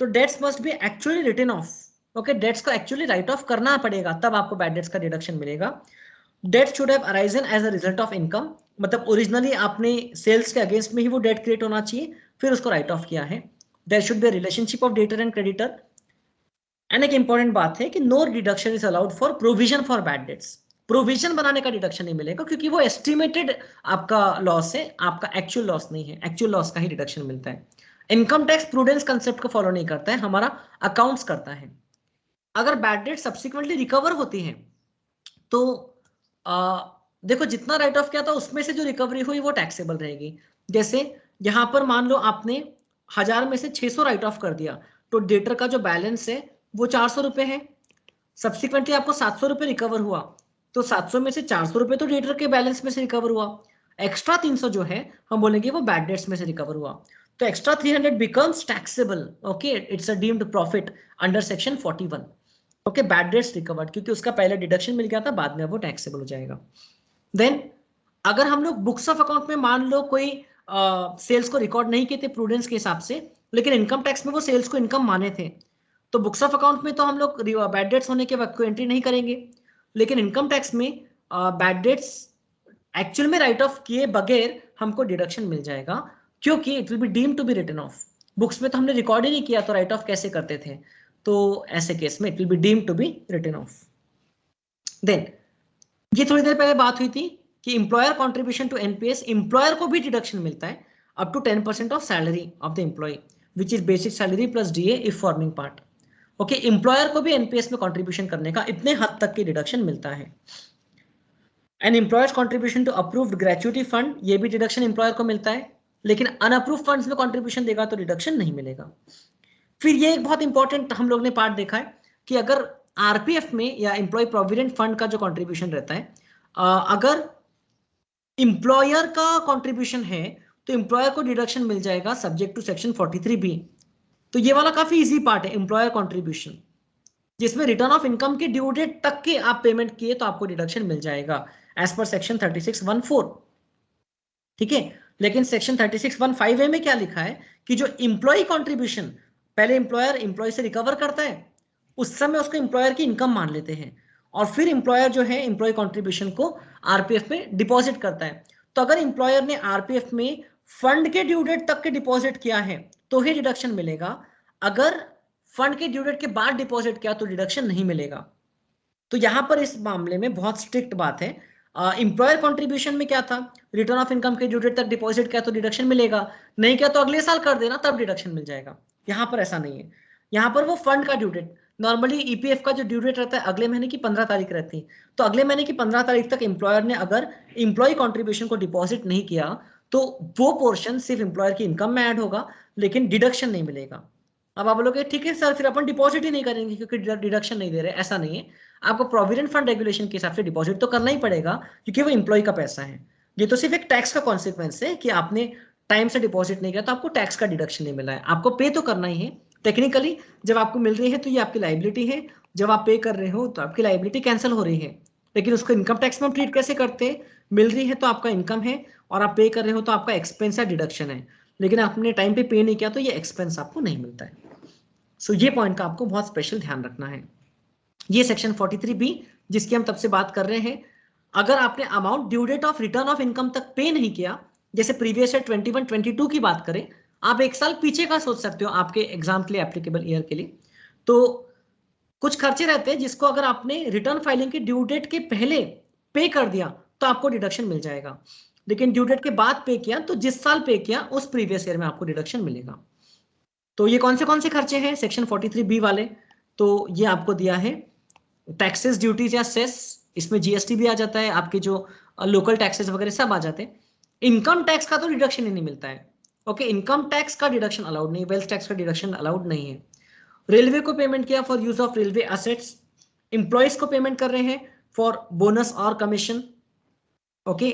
तो debts must be actually written off. Okay, debts को एक्चुअली राइट ऑफ करना पड़ेगा, तब आपको बैड डेट्स का डिडक्शन मिलेगा। Debt should have arisen as a result of income, मतलब ओरिजिनली आपने सेल्स के अगेंस्ट में ही वो डेट क्रिएट होना चाहिए, फिर उसको राइट ऑफ किया है। There should be relationship of debtor and creditor. And एक इंपॉर्टेंट बात है कि no deduction is allowed for provision for bad debts, provision बनाने का डिडक्शन नहीं मिलेगा क्योंकि वो एस्टिमेटेड आपका लॉस है, आपका एक्चुअल लॉस नहीं है, एक्चुअल लॉस का ही डिडक्शन मिलता है। इनकम टैक्स प्रूडेंस कंसेप्ट को फॉलो नहीं करता है, हमारा अकाउंट्स करता है। अगर बैड डेट सब्सिक्वेंटली रिकवर होती है तो देखो जितना राइट ऑफ किया था उसमें से जो रिकवरी हुई वो टैक्सेबल रहेगी। जैसे यहां पर मान लो आपने 1000 में से 600 राइट ऑफ कर दिया, तो डेटर का जो बैलेंस है वो 400 रुपए है। सब्सिक्वेंटली आपको 700 रुपए रिकवर हुआ, तो 700 में से 400 रुपए तो डेटर के बैलेंस में से रिकवर हुआ, एक्स्ट्रा 300 जो है हम बोलेंगे वो बैड डेट्स में से रिकवर हुआ, तो extra 300 becomes taxable. Okay, it's a deemed profit under section 41। Okay, bad debts recovered क्योंकि उसका पहले डिडक्शन मिल गया था, बाद में वो टैक्सेबल हो जाएगा। देन अगर हम लोग बुक्स ऑफ अकाउंट में मान लो कोई सेल्स को रिकॉर्ड नहीं किए थे प्रूडेंस के हिसाब से, लेकिन इनकम टैक्स में वो सेल्स को इनकम माने थे, तो बुक्स ऑफ अकाउंट में तो हम लोग बैड डेट्स होने के वक्त को एंट्री नहीं करेंगे, लेकिन इनकम टैक्स में बैड डेट्स एक्चुअल में राइट ऑफ किए बगैर हमको डिडक्शन मिल जाएगा, क्योंकि it will be deemed to be written off. Books में तो हमने रिकॉर्ड ही नहीं किया, तो राइट ऑफ कैसे करते थे, तो ऐसे केस में it will be deemed to be written off. Then ये थोड़ी देर पहले बात हुई थी कि employer contribution to NPS, employer को भी डिडक्शन मिलता है up to 10% of salary of the employee which is basic salary plus DA if forming part. Okay, employer को भी एनपीएस में कंट्रीब्यूशन करने का इतने हद तक की डिडक्शन मिलता है। And employers contribution to approved gratuity fund, ये भी डिडक्शन एम्प्लॉयर को मिलता है, लेकिन अनअप्रूव्ड फंड्स में कंट्रीब्यूशन देगा तो डिडक्शन नहीं मिलेगा। फिर ये एक बहुत इंपॉर्टेंट हम लोग ने पार्ट देखा है कि अगर आरपीएफ में या एम्प्लॉय प्रोविडेंट फंड का जो कंट्रीब्यूशन रहता है, अगर इंप्लॉयर का कंट्रीब्यूशन है तो इंप्लॉयर को डिडक्शन मिल जाएगा सब्जेक्ट टू सेक्शन 43B। तो ये वाला काफी इजी पार्ट है, एम्प्लॉयर कंट्रीब्यूशन, जिसमें रिटर्न ऑफ इनकम के ड्यू डेट तक के आप पेमेंट किए तो आपको डिडक्शन मिल जाएगा एज पर सेक्शन 36(1)(4). ठीक है। लेकिन सेक्शन 36(1)(5)(a) में क्या लिखा है कि जो इंप्लॉय कंट्रीब्यूशन पहले एम्प्लॉयर एम्प्लॉय से रिकवर करता है, उस समय उसको एम्प्लॉयर की इनकम मान लेते हैं, और फिर एम्प्लॉयर जो है एम्प्लॉय कंट्रीब्यूशन को आरपीएफ में डिपॉजिट करता है। तो अगर एम्प्लॉयर ने आरपीएफ में फंड के ड्यू डेट तक के डिपॉजिट किया है तो ही डिडक्शन मिलेगा, अगर फंड के ड्यू डेट के बाद डिपॉजिट किया तो डिडक्शन नहीं मिलेगा। तो यहां पर इस मामले में बहुत स्ट्रिक्ट बात है। इंप्लॉयर कंट्रीब्यूशन में क्या था, रिटर्न ऑफ इनकम के ड्यू डेट तक डिपॉजिट किया तो डिडक्शन मिलेगा, नहीं किया तो अगले साल कर देना तब डिडक्शन मिल जाएगा। यहां पर ऐसा नहीं है, यहां पर वो फंड का ड्यू डेट, नॉर्मली ईपीएफ का जो ड्यू डेट रहता है अगले महीने की 15 तारीख रहती है, तो अगले महीने की 15 तारीख तक एम्प्लॉयर ने अगर इंप्लॉय कंट्रीब्यूशन को डिपॉजिट नहीं किया तो वो पोर्शन सिर्फ एम्प्लॉयर की इनकम में ऐड होगा, लेकिन डिडक्शन नहीं मिलेगा। अब आप बोलोगे ठीक है सर फिर अपन डिपॉजिट ही नहीं करेंगे क्योंकि डिडक्शन नहीं दे रहे, ऐसा नहीं है। आपको प्रोविडेंट फंड रेगुलेशन के हिसाब से डिपॉजिट तो करना ही पड़ेगा क्योंकि वो एम्प्लॉय का पैसा है। ये तो सिर्फ एक टैक्स का कॉन्सिक्वेंस है कि आपने टाइम से डिपॉजिट नहीं किया तो आपको टैक्स का डिडक्शन नहीं मिला है, आपको पे तो करना ही है। टेक्निकली जब आपको मिल रही है तो ये आपकी लाइबिलिटी है, जब आप पे कर रहे हो तो आपकी लाइबिलिटी कैंसिल हो रही है, लेकिन उसको इनकम टैक्स में हम ट्रीट कैसे करते हैं, मिल रही है तो आपका इनकम है और आप पे कर रहे हो तो आपका एक्सपेंस या डिडक्शन है, लेकिन आपने टाइम पे नहीं किया तो ये एक्सपेंस आपको नहीं मिलता है। सो ये पॉइंट का आपको बहुत स्पेशल ध्यान रखना है। ये सेक्शन 43B जिसकी हम तब से बात कर रहे हैं, अगर आपने amount due date of return of income तक पे नहीं किया, जैसे प्रीवियस ईयर 21-22 की बात करें, आप एक साल पीछे का सोच सकते हो आपके एग्जाम के लिए, एप्लीकेबल ईयर के लिए, तो कुछ खर्चे रहते हैं जिसको अगर आपने रिटर्न फाइलिंग की ड्यू डेट के पहले पे कर दिया तो आपको डिडक्शन मिल जाएगा, लेकिन ड्यू डेट के बाद पे किया तो जिस साल पे किया उस प्रीवियस ईयर में आपको डिडक्शन मिलेगा। तो ये कौन से खर्चे हैं सेक्शन 43B वाले, तो ये आपको दिया है टैक्सेस ड्यूटीज या सेस, इसमें जीएसटी भी आ जाता है, आपके जो लोकल टैक्सेस वगैरह सब आ जाते हैं। इनकम टैक्स का तो डिडक्शन ही नहीं मिलता है, ओके, इनकम टैक्स का डिडक्शन अलाउड नहीं, वेल्थ टैक्स का डिडक्शन अलाउड नहीं है। रेलवे को पेमेंट किया for use of railway assets, employees को पेमेंट कर रहे हैं फॉर बोनस और commission, okay,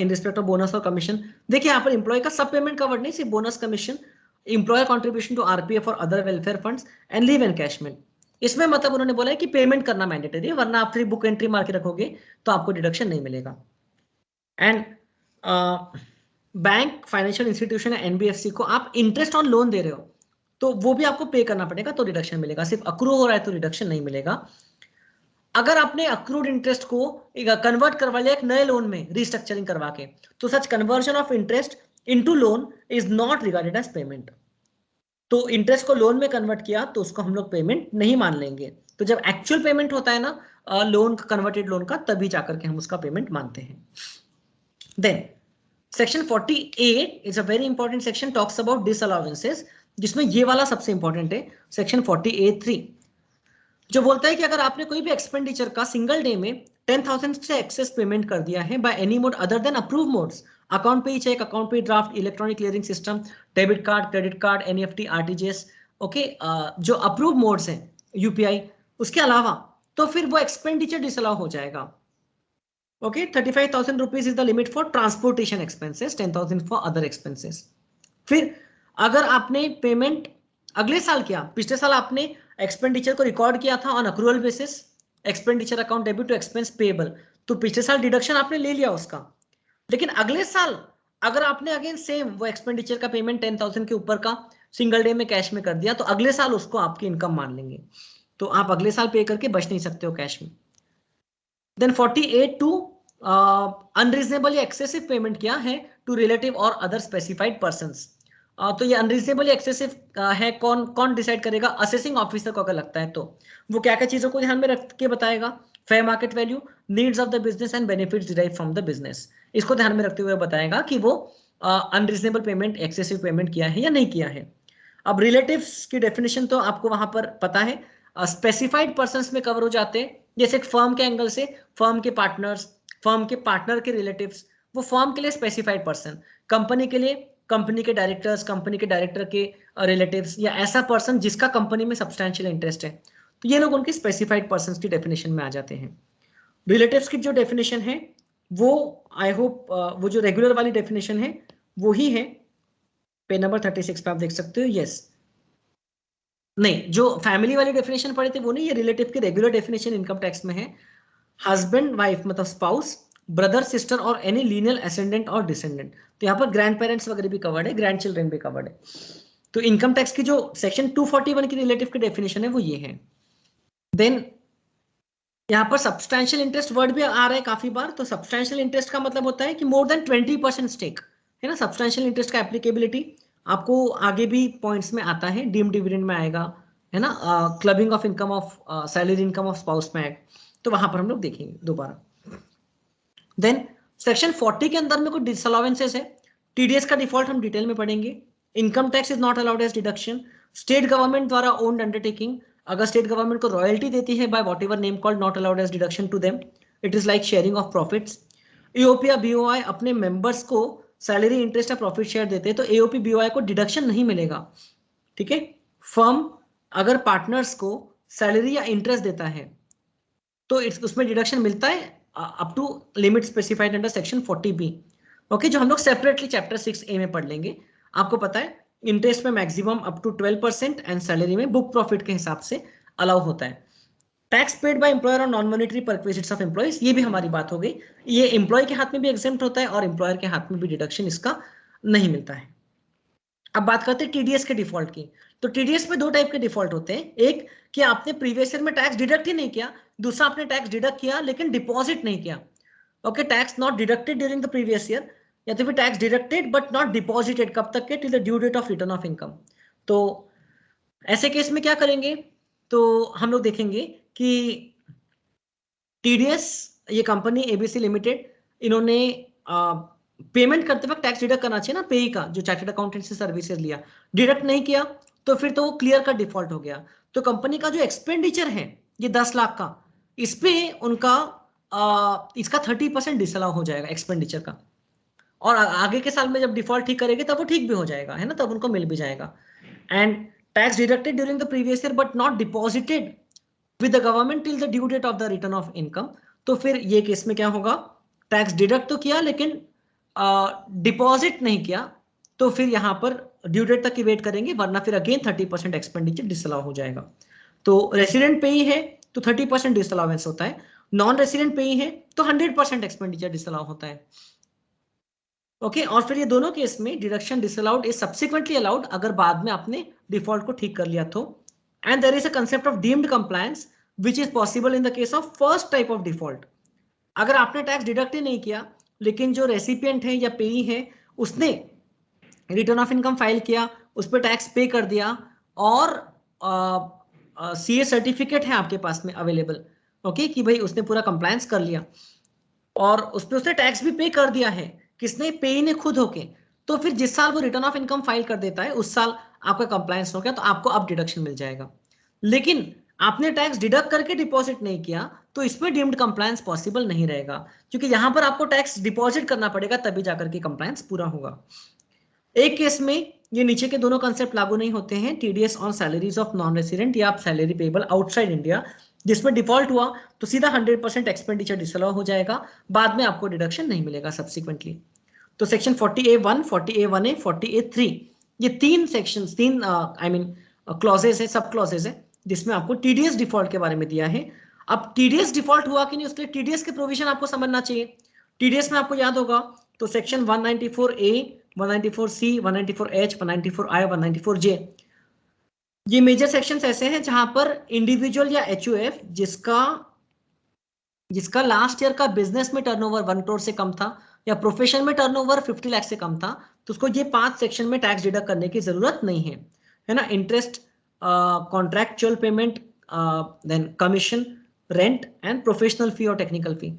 in respect of bonus और कमीशन। देखिए यहाँ पर इंप्लॉय का सब पेमेंट कवर्ड नहीं, सिर्फ bonus commission, employer contribution to RPF और other welfare funds and leave encashment. इसमें मतलब उन्होंने बोला है कि पेमेंट करना मैंडेटरी है, वरना आप फिर बुक एंट्री मार के रखोगे तो आपको डिडक्शन नहीं मिलेगा। एंड बैंक, फाइनेंशियल इंस्टीट्यूशन या एनबीएफसी को आप इंटरेस्ट ऑन लोन दे रहे हो तो वो भी आपको पे करना पड़ेगा तो डिडक्शन मिलेगा, सिर्फ अक्रू हो रहा है तो डिडक्शन नहीं मिलेगा। अगर आपने अक्रूड इंटरेस्ट को कन्वर्ट करवा लिया एक नए लोन में रिस्ट्रक्चरिंग करवा के, तो such conversion of interest into loan is not regarded as payment. तो इंटरेस्ट को लोन में कन्वर्ट किया तो उसको हम लोग पेमेंट नहीं मान लेंगे, तो जब एक्चुअल पेमेंट होता है ना लोन का, कन्वर्टेड लोन का, तभी जाकर के हम उसका पेमेंट मानते हैं। Then section 48 is a very important section, talks about disallowances, जिसमें ये वाला सबसे इंपॉर्टेंट है, सेक्शन 48(3), जो बोलता है कि अगर आपने कोई भी एक्सपेंडिचर का सिंगल डे में 10,000 से एक्सेस पेमेंट कर दिया है bye any mode other then approve modes, account पे चेक, अकाउंट पे draft, electronic clearing system, debit card, credit card, NEFT, RTGS, okay, जो अप्रूव मोड्स हैं, यूपीआई, उसके अलावा, तो फिर वो एक्सपेंडिचर डिसअलाउ हो जाएगा। Okay, 35,000 rupees is the limit for transportation expenses, 10,000 for other expenses. फिर अगर आपने पेमेंट अगले साल किया, पिछले साल आपने एक्सपेंडिचर को रिकॉर्ड किया था on accrual basis, expenditure account debit to expense payable, तो पिछले साल डिडक्शन आपने ले लिया उसका, लेकिन अगले साल अगर आपने अगेन सेम वो एक्सपेंडिचर का पेमेंट 10,000 के ऊपर का सिंगल डे में कैश में कर दिया तो अगले साल उसको आपकी इनकम मान लेंगे, तो आप अगले साल पे करके बच नहीं सकते हो कैश में। देन 48(2), अनरीजनेबल या एक्सेसिव पेमेंट किया है टू रिलेटिव और अदर स्पेसिफाइड पर्संस। तो ये अनरीजनेबल या एक्सेसिव है, कौन कौन डिसाइड करेगा, असेसिंग ऑफिसर को अगर लगता है तो वो क्या क्या चीजों को ध्यान में रख के बताएगा, fair market value, needs of the business and benefits derive from the business, इसको ध्यान में रखते हुए बताएगा कि वो अनरीजनेबल पेमेंट, एक्सेसिव पेमेंट किया है या नहीं किया है। अब रिलेटिव्स की डेफिनेशन तो आपको वहां पर पता है, स्पेसिफाइड पर्संस में कवर हो जाते हैं, जैसे एक फर्म के एंगल से फर्म के पार्टनर्स, फर्म के पार्टनर के रिलेटिव्स, वो फर्म के लिए स्पेसिफाइड पर्सन, कंपनी के लिए कंपनी के डायरेक्टर्स, कंपनी के डायरेक्टर के रिलेटिव्स, या ऐसा पर्सन जिसका कंपनी में सब्सटैंशियल इंटरेस्ट है, तो ये लोग उनकी स्पेसिफाइड पर्संस की डेफिनेशन में आ जाते हैं। रिलेटिव्स की जो डेफिनेशन है वो आई होप वो जो रेगुलर वाली डेफिनेशन है वो ही है, पेज नंबर 36 पे आप देख सकते हो। यस, नहीं, जो फैमिली वाली डेफिनेशन पढ़े थे वो नहीं, ये रिलेटिव की रेगुलर डेफिनेशन इनकम टैक्स में है। हस्बैंड वाइफ मतलब स्पाउस, ब्रदर सिस्टर और एनी लीनियल असेंडेंट और डिसेंडेंट। तो यहाँ पर ग्रैंड पेरेंट्स वगैरह भी कवर्ड है, ग्रैंड चिल्ड्रन भी कवर्ड है। तो इनकम टैक्स की जो सेक्शन 241 की रिलेटिव की डेफिनेशन है वो ये है। देन यहाँ पर सब्सटैंशियल इंटरेस्ट वर्ड भी आ रहा है काफी बार। तो सब्सटैंशियल इंटरेस्ट का मतलब होता है कि मोर देन 20% स्टेक, है ना। सब्सटैंशियल इंटरेस्ट का एप्लीकेबिलिटी आपको आगे भी पॉइंट्स में आता है, डीम्ड डिविडेंड में आएगा, है ना, clubbing of income of salary income of spouse में आएगा, तो वहां पर हम लोग देखेंगे दोबारा। देन सेक्शन 40 के अंदर में कुछ डिसअलाउंसेस है। टीडीएस का डिफॉल्ट हम डिटेल में पढ़ेंगे। Income tax is not allowed as deduction. State government द्वारा ओन्ड अंडरटेकिंग, अगर स्टेट गवर्नमेंट को रॉयल्टी देती है by whatever name called, not allowed as deduction to them, it is like sharing of profits. AOP या बीओआई अपने मेंबर्स को सैलरी इंटरेस्ट या प्रॉफिट शेयर देते हैं तो एओपी बीओआई को डिडक्शन नहीं मिलेगा, ठीक है। फर्म अगर पार्टनर्स को सैलरी या इंटरेस्ट देता है तो उसमें डिडक्शन मिलता है up to limit specified under section 40B, okay, जो हम लोग सेपरेटली चैप्टर 6A में पढ़ लेंगे। आपको पता है इंटरेस्ट में maximum up to 12% and salary में बुक प्रॉफिट के हिसाब से अलाउ होता है। टैक्स पेड बाय एम्प्लॉयर और non monetary perquisites of employees, ये भी हमारी बात हो गई। ये एम्प्लॉय के हाथ में भी एग्जेम्प्ट होता है और एम्प्लॉयर के हाथ में भी डिडक्शन इसका नहीं मिलता है। अब बात करते हैं टीडीएस के डिफॉल्ट की। तो टीडीएस में 2 टाइप के डिफॉल्ट होते हैं। एक कि आपने प्रीवियस ईयर में टैक्स डिडक्ट ही नहीं किया, दूसरा आपने टैक्स डिडक्ट किया लेकिन डिपॉजिट नहीं किया, okay, tax not deducted during the previous year, या तो फिर tax deducted but not deposited, कब तक के, till the due date of return of income. तो ऐसे केस में क्या करेंगे, तो हम लोग देखेंगे कि टीडीएस, ये कंपनी एबीसी लिमिटेड, इन्होंने पेमेंट करते वक्त टैक्स डिडक्ट करना चाहिए ना, पेई का, जो चार्टर्ड अकाउंटेंसी सर्विसेज लिया, डिडक्ट नहीं किया तो फिर तो वो क्लियर का डिफॉल्ट हो गया। तो कंपनी का जो एक्सपेंडिचर है ये 10 लाख का, इस पे उनका इसका 30% डिसअलाउ हो जाएगा एक्सपेंडिचर का, और आगे के साल में जब डिफॉल्ट ठीक करेंगे तब वो ठीक भी हो जाएगा, है ना, तब उनको मिल भी जाएगा। And tax deducted during the previous year but not deposited with the government till the due date of the return of income, तो फिर ये केस में क्या होगा, टैक्स डिडक्ट तो किया लेकिन डिपॉजिट नहीं किया, तो फिर यहां पर ड्यू डेट तक की वेट करेंगे, वरना फिर अगेन 30% एक्सपेंडिचर डिसअलाउ हो जाएगा। तो रेसिडेंट पेई है तो 30% डिसअलाउंस होता है, नॉन रेसिडेंट पेई है तो 100% एक्सपेंडिचर डिसअलाउ होता है, ओके। और फिर ये दोनों केस में deduction disallowed is subsequently allowed अगर बाद में आपने डिफॉल्ट को ठीक कर लिया तो। And there is a concept of deemed compliance which is possible in the case of first type of default. अगर आपने टैक्स डिडक्ट ही नहीं किया लेकिन जो रेसिपिएंट है या पेई है उसने रिटर्न ऑफ इनकम फाइल किया, उस पर टैक्स पे कर दिया, और सीए सर्टिफिकेट है आपके पास में अवेलेबल, ओके, कि भाई उसने पूरा कंप्लायंस कर लिया और उस पर उसने टैक्स भी पे कर दिया है, किसने, पेई ने खुद होके, तो फिर जिस साल वो रिटर्न ऑफ इनकम फाइल कर देता है उस साल आपका कंप्लायंस हो गया तो आपको अब डिडक्शन मिल जाएगा। लेकिन आपने टैक्स डिडक्ट करके डिपॉजिट नहीं किया तो इसमें डीम्ड कंप्लायंस पॉसिबल नहीं रहेगा, क्योंकि यहां पर आपको टैक्स डिपॉजिट करना पड़ेगा तभी जाकर के कंप्लायंस पूरा होगा। एक केस में ये नीचे के दोनों कंसेप्ट लागू नहीं होते हैं, TDS on salaries of non resident या सैलरी पेबल आउटसाइड इंडिया, जिसमें डिफॉल्ट हुआ तो सीधा 100% एक्सपेंडिचर डिसअलाउ हो जाएगा, बाद में आपको डिडक्शन नहीं मिलेगा सब्सिक्वेंटली। तो सेक्शन 40A1, 40A1A, 40A3, ये 3 सेक्शंस, 3 आई मीन क्लॉजेस है, सब क्लॉजेस है, जिसमें आपको टीडीएस डिफॉल्ट के बारे में दिया है। अब टीडीएस डिफॉल्ट हुआ कि नहीं उसके लिए टीडीएस के प्रोविजन आपको समझना चाहिए। टीडीएस में आपको याद होगा तो section 194A, 194C, 194H, 194I, 194J, ये मेजर सेक्शंस ऐसे हैं जहां पर इंडिविजुअल या एचयूएफ जिसका लास्ट ईयर का बिजनेस में टर्नओवर 1 करोड़ से कम था या प्रोफेशन में टर्नओवर 50 लाख से कम था, तो उसको ये 5 सेक्शन में टैक्स डिडक्ट करने की जरूरत नहीं है ना। Interest, contractual payment, then commission, rent and professional fee और टेक्निकल फी,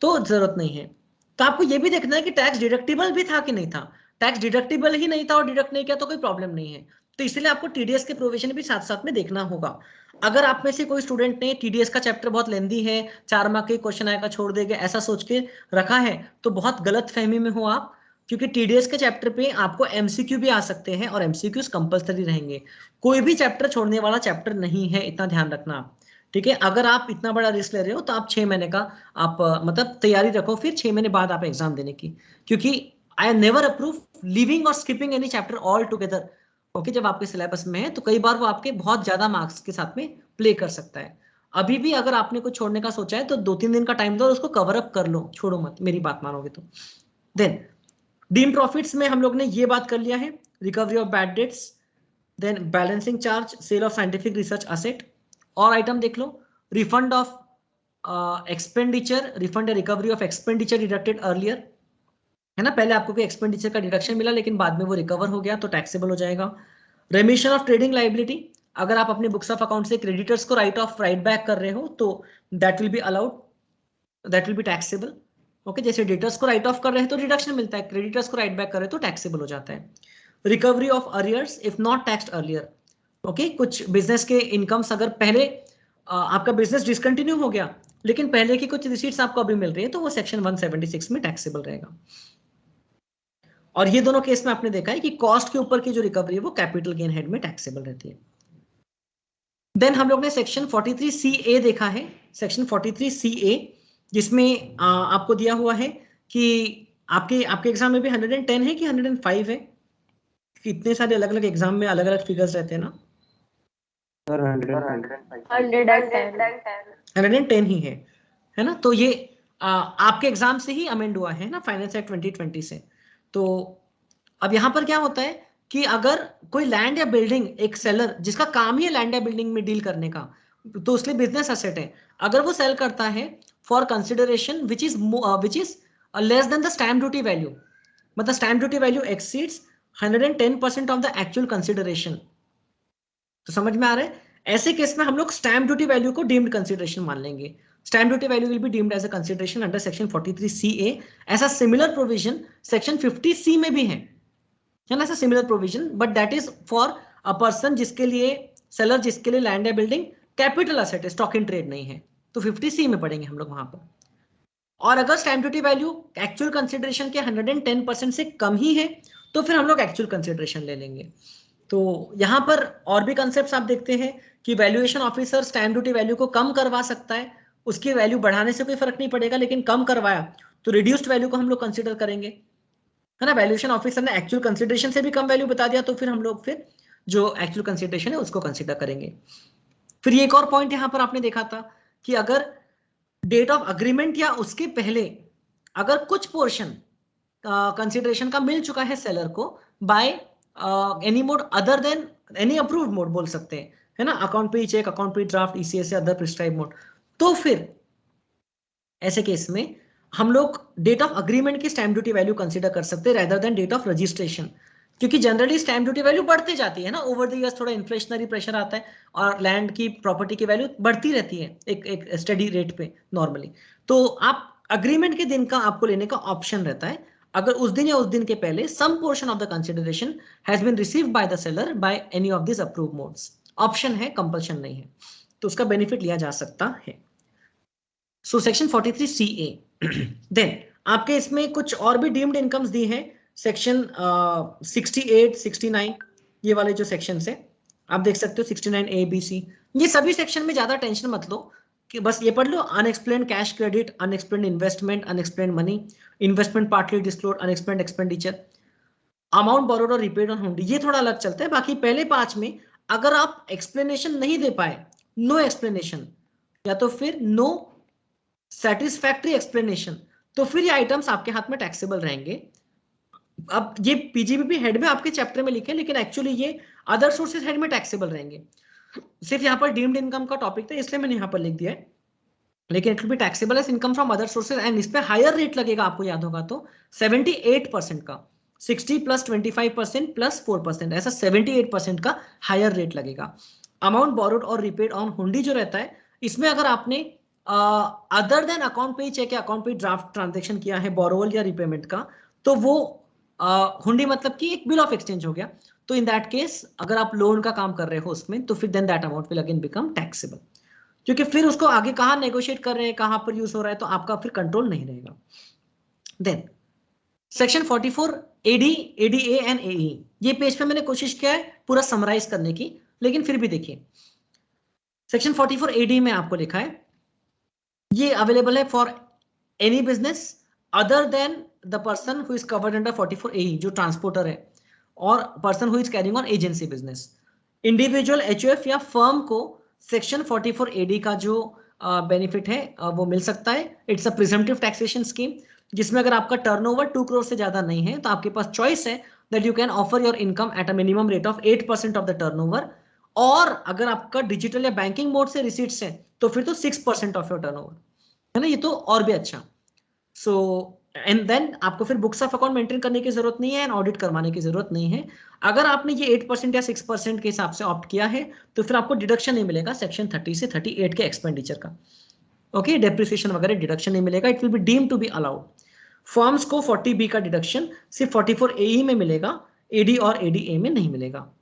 तो जरूरत नहीं है। तो आपको ये भी देखना है कि टैक्स डिडक्टिबल भी था कि नहीं था। टैक्स डिडक्टिबल ही नहीं था और डिडक्ट नहीं किया तो कोई प्रॉब्लम नहीं है, तो इसलिए आपको टीडीएस के प्रोविजन भी साथ साथ में देखना होगा। अगर आप में से कोई स्टूडेंट ने टीडीएस का चैप्टर बहुत लेंदी है, 4 मार्क के क्वेश्चन आएगा छोड़ देगा ऐसा सोच के रखा है तो बहुत गलत फहमी में हो आप, क्योंकि टीडीएस के चैप्टर पे आपको एमसीक्यू भी आ सकते हैं और एमसीक्यूज कंपलसरी रहेंगे, कोई भी चैप्टर छोड़ने वाला चैप्टर नहीं है, इतना ध्यान रखना आप, ठीक है। अगर आप इतना बड़ा रिस्क ले रहे हो तो आप 6 महीने का आप मतलब तैयारी रखो फिर 6 महीने बाद आप एग्जाम देने की, क्योंकि आई नेवर अप्रूव लीविंग और skipping any chapter all together, okay. जब आपके सिलेबस में है तो कई बार वो आपके बहुत ज्यादा मार्क्स के साथ में प्ले कर सकता है। अभी भी अगर आपने कुछ छोड़ने का सोचा है तो 2-3 दिन का टाइम दो और उसको कवर अप कर लो, छोड़ो मत, मेरी बात मानोगे तो। देन डीम प्रॉफिट्स में हम लोग ने ये बात कर लिया है, recovery of bad debts, then balancing charge, sale of scientific research asset. और आइटम देख लो, रिफंड ऑफ एक्सपेंडिचर, रिफंड या recovery of expenditure deducted earlier, है ना, पहले आपको कोई एक्सपेंडिचर का डिडक्शन मिला लेकिन बाद में वो रिकवर हो गया तो टैक्सेबल हो जाएगा। रेमिशन ऑफ ट्रेडिंग लाइबिलिटी, अगर आप अपने बुक्स ऑफ अकाउंट से क्रेडिटर्स को राइट बैक कर रहे हो तो that will be allowed, that will be taxable. Okay, जैसे डेटर्स को राइट ऑफ कर रहे हैं तो डिडक्शन मिलता है, क्रेडिटर्स को राइट बैक कर रहे हैं तो टैक्सेबल हो जाता है। Recovery of arrears if not taxed earlier, okay, कुछ बिजनेस के इनकम्स अगर पहले आपका बिजनेस डिसकंटिन्यू हो गया लेकिन पहले की कुछ रिसीट्स आपको अभी मिल रही है तो वो सेक्शन 176 में टैक्सेबल रहेगा। और ये दोनों केस में आपने देखा है कि कॉस्ट के ऊपर की जो रिकवरी है वो कैपिटल गेन हेड में टैक्सेबल रहती है। देन हम लोग ने सेक्शन 43CA देखा है, सेक्शन 43CA जिसमें आपको दिया हुआ है कि आपके आपके एग्जाम में भी 110 है कि 105 है, कि इतने सारे अलग अलग एग्जाम में अलग अलग फिगर्स रहते हैं ना। 110 ही है ना। तो ये आपके एग्जाम से ही अमेंड हुआ है ना, फाइनेंस एक्ट 2020 से। तो अब यहाँ पर क्या होता है कि अगर कोई लैंड या बिल्डिंग, एक सेलर जिसका काम ही है लैंड या बिल्डिंग में डील करने का, तो उसके बिजनेस एसेट है, अगर वो सेल करता है for consideration which is less than the stamp duty value, मतलब stamp duty value exceeds 110% of the actual consideration, तो समझ में आ रहा है, ऐसे केस में हम लोग स्टैम्प ड्यूटी वैल्यू को डीम्ड कंसिडरेशन मान लेंगे। Stamp duty value will be deemed as a consideration under section 43CA। ऐसा सिमिलर प्रोविजन सेक्शन 50C में भी है ना, ऐसा similar provision, but that is for a person जिसके लिए, सेलर जिसके लिए लैंड या बिल्डिंग कैपिटल एसेट है, स्टॉक इन ट्रेड नहीं है, तो 50C में पढ़ेंगे हम लोग वहां पर। और अगर stamp duty value actual consideration के 110% से कम ही है तो फिर हम लोग एक्चुअल कंसिडरेशन ले लेंगे। तो यहाँ पर और भी कंसेप्ट आप देखते हैं कि valuation officer stamp duty value को कम करवा सकता है, उसकी वैल्यू बढ़ाने से कोई फर्क नहीं पड़ेगा, लेकिन कम करवाया तो रिड्यूस्ड वैल्यू को हम लोग कंसिडर करेंगे, है ना। वैल्यूएशन ऑफिसर ने एक्चुअल कंसिडरेशन से भी कम वैल्यू बता दिया तो फिर हम लोग फिर जो एक्चुअल कंसिडरेशन है उसको कंसिडर करेंगे। फिर एक और पॉइंट यहाँ पर आपने देखा था कि अगर डेट ऑफ अग्रीमेंट या उसके पहले अगर कुछ पोर्शन कंसिडरेशन का मिल चुका है सेलर को by any mode other than any approved mode बोल सकते हैं, है ना, अकाउंट पे चेक, अकाउंट पे ड्राफ्ट, ईसीएस या अदर प्रिस्क्राइब मोड, तो फिर ऐसे केस में हम लोग डेट ऑफ अग्रीमेंट की स्टैम्प ड्यूटी वैल्यू कंसीडर कर सकते हैं rather than date of registration, क्योंकि जनरली स्टैम्प ड्यूटी वैल्यू बढ़ती जाती है ना, ओवर द ईयर्स थोड़ा इन्फ्लेशनरी प्रेशर आता है और लैंड की प्रॉपर्टी की वैल्यू बढ़ती रहती है एक स्टडी रेट पे नॉर्मली। तो आप अग्रीमेंट के दिन का आपको लेने का ऑप्शन रहता है, अगर उस दिन या उस दिन के पहले some portion of the consideration has been received by the seller by any of this approved modes, option है, कंपल्शन नहीं है, तो उसका बेनिफिट लिया जा सकता है। So section 43CA। देन आपके इसमें कुछ और भी डीम्ड इनकम्स दी हैं, सेक्शन 68, 69, ये वाले जो सेक्शन है आप देख सकते हो, 69A, B, C, ये सभी सेक्शन में ज्यादा टेंशन मत लो, कि बस ये पढ़ लो, unexplained cash credit, unexplained investment, unexplained money, investment partly disclosed, unexplained expenditure, amount borrowed और रिपेड ऑन हुंडी, ये थोड़ा अलग चलता है। बाकी पहले 5 में अगर आप एक्सप्लेनेशन नहीं दे पाए, नो एक्सप्लेनेशन या तो फिर नो सेटिस्फैक्ट्री एक्सप्लेनेशन, तो फिर ये आइटम्स आपके हाथ में टैक्सेबल रहेंगे। अब ये पीजीबीपी हेड में आपके चैप्टर में लिखे, लेकिन एक्चुअली ये अदर सोर्सेज हेड में टैक्सेबल रहेंगे। सिर्फ यहाँ पर डीम्ड इनकम का टॉपिक था इसलिए मैंने यहाँ पर लिख दिया है, लेकिन it will be taxable as income from other sources and इस पे हायर रेट लगेगा, आपको याद होगा तो 78% का, 60 + 25% + 4%, ऐसा 78% का हायर रेट लगेगा। अमाउंट बोरोड और रिपेड ऑन हुंडी जो रहता है, इसमें अगर आपने अदर देन अकाउंट पे चेक या अकाउंट पे ड्राफ्ट ट्रांजेक्शन किया है बोरोवल या रिपेमेंट का, तो वो हुंडी मतलब कि एक बिल ऑफ एक्सचेंज हो गया, तो इन दैट केस अगर आप लोन का काम कर रहे हो उसमें, तो फिर then that amount will again become taxable, क्योंकि फिर उसको आगे कहाँ नेगोशिएट कर रहे हैं, कहाँ पर यूज हो रहा है, तो आपका फिर कंट्रोल नहीं रहेगा। Then section 44 AD, ADA and AE, ये पेज पे मैंने कोशिश किया है पूरा समराइज करने की, लेकिन फिर भी देखिए सेक्शन 44 AD में आपको लिखा है ये अवेलेबल है for any business other than the person who is covered under 44 AE, जो ट्रांसपोर्टर है, और person who is carrying on agency business. Individual HUF या फर्म को सेक्शन 44 एडी का जो बेनिफिट है वो मिल सकता है। It's a presumptive taxation scheme, जिसमें अगर आपका टर्नओवर 2 करोड़ से ज्यादा नहीं है तो आपके पास चॉइस है that you can offer your income at a minimum rate of 8% of the turnover, और अगर आपका डिजिटल या बैंकिंग मोड से रिसीट्स है तो फिर तो 6% ऑफ योर टर्नओवर, है ना, ये तो और भी अच्छा। सो एंड देन आपको फिर बुक्स ऑफ अकाउंट मेंटेन करने की जरूरत नहीं है एंड ऑडिट करवाने की जरूरत नहीं है। अगर आपने ये 8% या 6% के हिसाब से ऑप्ट किया है तो फिर आपको डिडक्शन नहीं मिलेगा सेक्शन 30 से 38 के एक्सपेंडिचर का। ओके, डेप्रिसिएशन वगैरह डिडक्शन नहीं मिलेगा, it will be deemed to be allowed. Firms को 40B का डिडक्शन सिर्फ 44AE में मिलेगा, एडी और एडीए में नहीं मिलेगा।